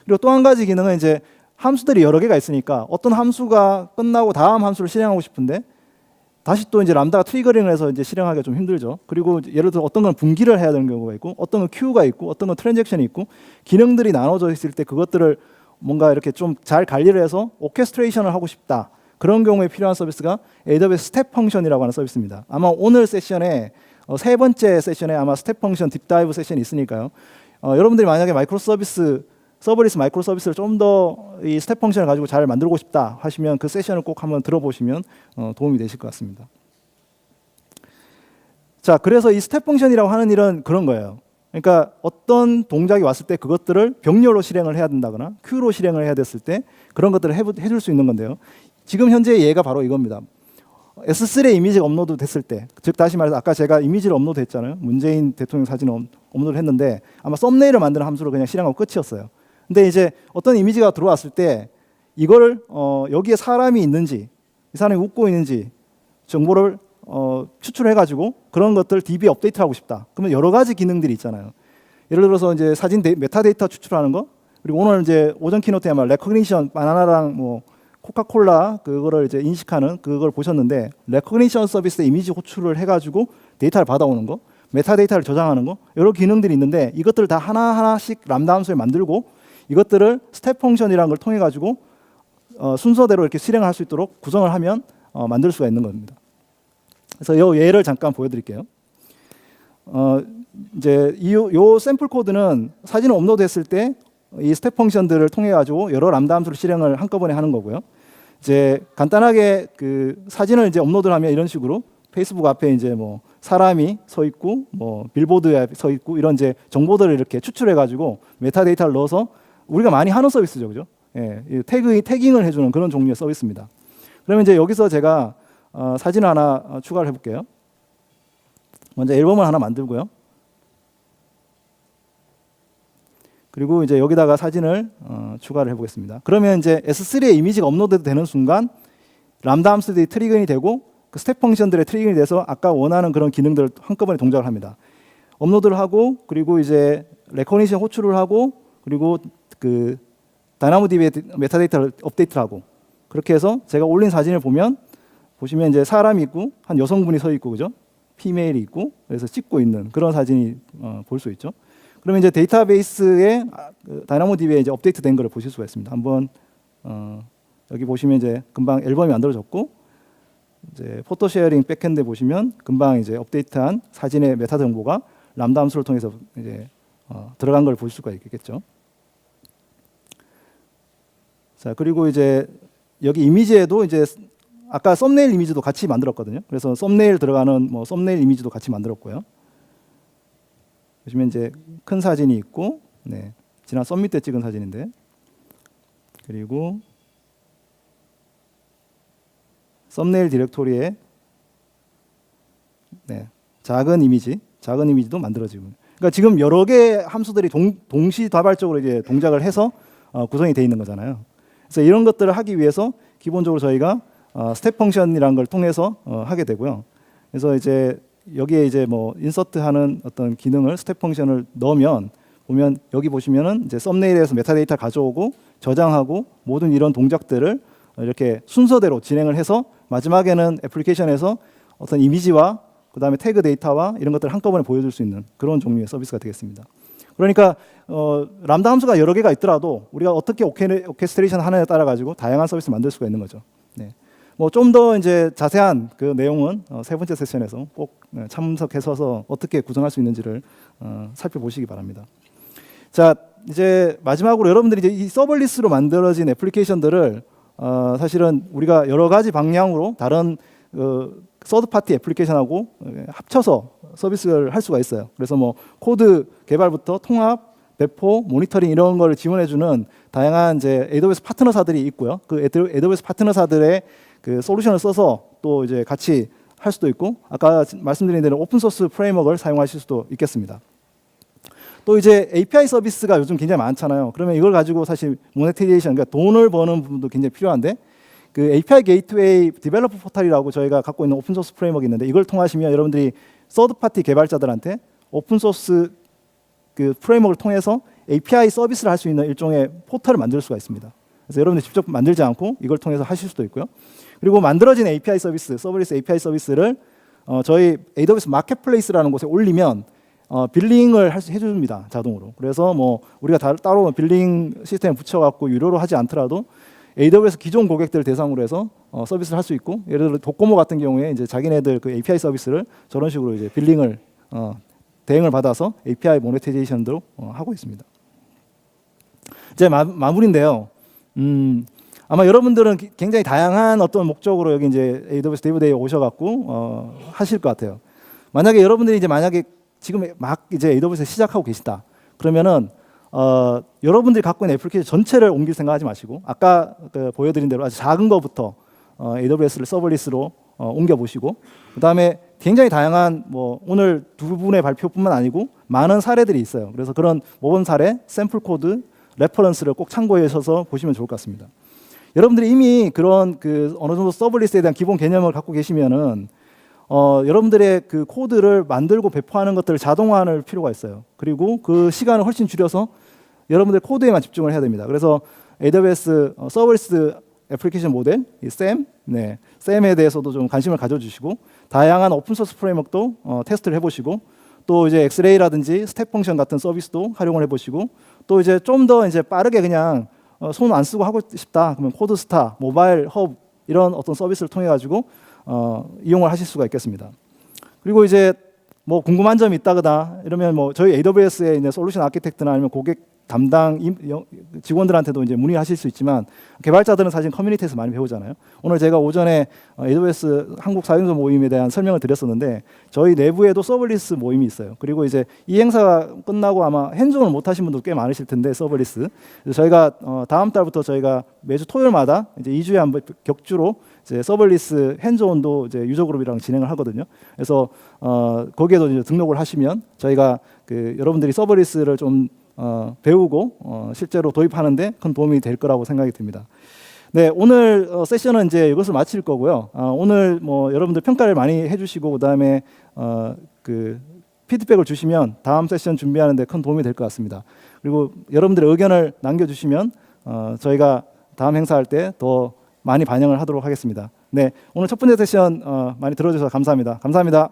그리고 또 한 가지 기능은 이제 함수들이 여러 개가 있으니까 어떤 함수가 끝나고 다음 함수를 실행하고 싶은데 다시 또 이제 람다가 트리거링을 해서 이제 실행하기가 좀 힘들죠. 그리고 예를 들어 어떤 건 분기를 해야 되는 경우가 있고 어떤 건 큐가 있고 어떤 건 트랜잭션이 있고 기능들이 나눠져 있을 때 그것들을 뭔가 이렇게 좀 잘 관리를 해서 오케스트레이션을 하고 싶다. 그런 경우에 필요한 서비스가 AWS 스텝 펑션이라고 하는 서비스입니다. 아마 오늘 세션에 세 번째 세션에 아마 스텝 펑션 딥다이브 세션이 있으니까요. 여러분들이 만약에 마이크로 서비스 서버리스 마이크로 서비스를 좀 더 이 스텝 펑션을 가지고 잘 만들고 싶다 하시면 그 세션을 꼭 한번 들어보시면 도움이 되실 것 같습니다. 자, 그래서 이 스텝 펑션이라고 하는 일은 그런 거예요. 그러니까 어떤 동작이 왔을 때 그것들을 병렬로 실행을 해야 된다거나 큐로 실행을 해야 됐을 때 그런 것들을 해줄 수 있는 건데요. 지금 현재 예가 바로 이겁니다. S3에 이미지가 업로드 됐을 때, 즉 다시 말해서 아까 제가 이미지를 업로드 했잖아요. 문재인 대통령 사진을 업로드를 했는데 아마 썸네일을 만드는 함수를 그냥 실행하고 끝이었어요. 근데 이제 어떤 이미지가 들어왔을 때 이거를 여기에 사람이 있는지 이 사람이 웃고 있는지 정보를 추출해가지고 그런 것들 DB 업데이트하고 싶다. 그러면 여러 가지 기능들이 있잖아요. 예를 들어서 이제 사진 메타데이터 추출하는 거, 그리고 오늘 이제 오전 키노트에 아마 레커그니션 바나나랑 뭐 코카콜라 그거를 이제 인식하는 그걸 보셨는데 레커그니션 서비스에 이미지 호출을 해가지고 데이터를 받아오는 거, 메타데이터를 저장하는 거 여러 기능들이 있는데 이것들을 다 하나하나씩 람다 함수에 만들고 이것들을 스텝 펑션이라는 걸 통해 가지고 순서대로 이렇게 실행할 수 있도록 구성을 하면 만들 수가 있는 겁니다. 그래서 이 예를 잠깐 보여드릴게요. 이제 이 샘플 코드는 사진을 업로드했을 때 이 스텝 펑션들을 통해 가지고 여러 람다 함수를 실행을 한꺼번에 하는 거고요. 이제 간단하게 그 사진을 이제 업로드를 하면 이런 식으로 페이스북 앞에 이제 뭐 사람이 서 있고 뭐 빌보드에 서 있고 이런 이제 정보들을 이렇게 추출해 가지고 메타데이터를 넣어서 우리가 많이 하는 서비스죠, 그죠? 예, 태깅을 해주는 그런 종류의 서비스입니다. 그러면 이제 여기서 제가 사진을 하나 추가를 해볼게요. 먼저 앨범을 하나 만들고요. 그리고 이제 여기다가 사진을 추가를 해보겠습니다. 그러면 이제 S3에 이미지가 업로드 되는 순간 람다 함수들이 트리거링이 되고 그 스텝 펑션들의 트리거링이 돼서 아까 원하는 그런 기능들을 한꺼번에 동작을 합니다. 업로드를 하고 그리고 이제 레코니션 호출을 하고 그리고 그 다이나모DB의 메타데이터를 업데이트를 하고 그렇게 해서 제가 올린 사진을 보시면 이제 사람이 있고 한 여성분이 서 있고 그죠? 피메일이 있고 그래서 찍고 있는 그런 사진이 볼 수 있죠. 그러면 이제 데이터베이스에 다이나모DB에 이제 업데이트된 것을 보실 수가 있습니다. 한번 여기 보시면 이제 금방 앨범이 만들어졌고 이제 포토 쉐어링 백엔드 보시면 금방 이제 업데이트한 사진의 메타 정보가 람다 함수를 통해서 이제 들어간 걸 볼 수가 있겠죠. 자, 그리고 이제 여기 이미지에도 이제 아까 썸네일 이미지도 같이 만들었거든요. 그래서 썸네일 들어가는 뭐 썸네일 이미지도 같이 만들었고요. 보시면 이제 큰 사진이 있고, 네, 지난 썸밋 때 찍은 사진인데, 그리고 썸네일 디렉토리에 네, 작은 이미지도 만들어지고, 그러니까 지금 여러 개의 함수들이 동시다발적으로 이제 동작을 해서 구성이 되어 있는 거잖아요. 그래서 이런 것들을 하기 위해서 기본적으로 저희가 스텝 펑션이라는 걸 통해서 하게 되고요. 그래서 이제 여기에 이제 뭐 인서트하는 어떤 기능을 스텝 펑션을 넣으면 보면 여기 보시면은 이제 썸네일에서 메타데이터 가져오고 저장하고 모든 이런 동작들을 이렇게 순서대로 진행을 해서 마지막에는 애플리케이션에서 어떤 이미지와 그다음에 태그 데이터와 이런 것들을 한꺼번에 보여줄 수 있는 그런 종류의 서비스가 되겠습니다. 그러니까 람다 함수가 여러 개가 있더라도 우리가 어떻게 오케스트레이션 하느냐에 따라 가지고 다양한 서비스를 만들 수가 있는 거죠. 네. 뭐 좀 더 이제 자세한 그 내용은 세 번째 세션에서 꼭 참석해서 어떻게 구성할 수 있는지를 살펴보시기 바랍니다. 자, 이제 마지막으로 여러분들이 이제 이 서벌리스로 만들어진 애플리케이션들을 사실은 우리가 여러 가지 방향으로 다른 서드 파티 애플리케이션하고 합쳐서 서비스를 할 수가 있어요. 그래서 뭐 코드 개발부터 통합, 배포, 모니터링 이런 걸 지원해주는 다양한 이제 AWS 파트너사들이 있고요. 그 AWS 파트너사들의 그 솔루션을 써서 또 이제 같이 할 수도 있고, 아까 말씀드린 대로 오픈 소스 프레임워크를 사용하실 수도 있겠습니다. 또 이제 API 서비스가 요즘 굉장히 많잖아요. 그러면 이걸 가지고 사실 모네타이제이션, 그러니까 돈을 버는 부분도 굉장히 필요한데, 그 API 게이트웨이 디벨로퍼 포털이라고 저희가 갖고 있는 오픈 소스 프레임워크가 있는데, 이걸 통하시면 여러분들이 서드 파티 개발자들한테 오픈 소스 그 프레임워크를 통해서 API 서비스를 할 수 있는 일종의 포털을 만들 수가 있습니다. 그래서 여러분들이 직접 만들지 않고 이걸 통해서 하실 수도 있고요. 그리고 만들어진 API 서비스, 서버리스 API 서비스를 저희 AWS 마켓플레이스라는 곳에 올리면 빌링을 해줍니다, 자동으로. 그래서 뭐 우리가 따로 빌링 시스템 붙여갖고 유료로 하지 않더라도 AWS 기존 고객들 대상으로 해서 서비스를 할 수 있고, 예를 들어 도코모 같은 경우에 이제 자기네들 그 API 서비스를 저런 식으로 이제 빌링을 대행을 받아서 API 모네타이제이션도 하고 있습니다. 이제 마무리인데요. 아마 여러분들은 굉장히 다양한 어떤 목적으로 여기 이제 AWS 데이브데이에 오셔갖고 하실 것 같아요. 만약에 여러분들이 이제 만약에 지금 막 이제 AWS 시작하고 계시다. 그러면은 여러분들이 갖고 있는 애플리케이션 전체를 옮길 생각하지 마시고, 아까 보여드린 대로 아주 작은 거부터 AWS를 서버리스로 옮겨 보시고, 그다음에 굉장히 다양한 뭐 오늘 두 분의 발표뿐만 아니고 많은 사례들이 있어요. 그래서 그런 모범 사례, 샘플 코드, 레퍼런스를 꼭 참고하셔서 보시면 좋을 것 같습니다. 여러분들이 이미 그런 그 어느 정도 서버리스에 대한 기본 개념을 갖고 계시면은 여러분들의 그 코드를 만들고 배포하는 것들을 자동화할 필요가 있어요. 그리고 그 시간을 훨씬 줄여서 여러분들 코드에만 집중을 해야 됩니다. 그래서 AWS 서버리스 애플리케이션 모델, 이 SAM, SAM에 대해서도 좀 관심을 가져주시고, 다양한 오픈 소스 프레임워크도 테스트를 해보시고, 또 이제 엑스레이라든지 스텝 펑션 같은 서비스도 활용을 해보시고, 또 이제 좀 더 이제 빠르게 그냥 손 안 쓰고 하고 싶다 그러면 코드스타, 모바일 헙 이런 어떤 서비스를 통해 가지고 이용을 하실 수가 있겠습니다. 그리고 이제 뭐 궁금한 점이 있다거나 이러면 뭐 저희 AWS의 이제 솔루션 아키텍트나 아니면 고객 담당 직원들한테도 이제 문의하실 수 있지만, 개발자들은 사실 커뮤니티에서 많이 배우잖아요. 오늘 제가 오전에 AWS 한국 사용자 모임에 대한 설명을 드렸었는데, 저희 내부에도 서버리스 모임이 있어요. 그리고 이제 이 행사가 끝나고 아마 핸즈온을 못 하신 분도 꽤 많으실 텐데, 서버리스. 그래서 저희가 다음 달부터 저희가 매주 토요일마다 이제 2주에 한 번 격주로 이제 서버리스 핸즈온도 이제 유저 그룹이랑 진행을 하거든요. 그래서 거기에도 이제 등록을 하시면 저희가 그 여러분들이 서버리스를 좀 배우고 실제로 도입하는데 큰 도움이 될 거라고 생각이 듭니다. 네, 오늘 세션은 이제 이것을 마칠 거고요. 오늘 뭐 여러분들 평가를 많이 해주시고 그다음에 그 피드백을 주시면 다음 세션 준비하는데 큰 도움이 될 것 같습니다. 그리고 여러분들의 의견을 남겨주시면 저희가 다음 행사할 때 더 많이 반영을 하도록 하겠습니다. 네, 오늘 첫 번째 세션 많이 들어주셔서 감사합니다. 감사합니다.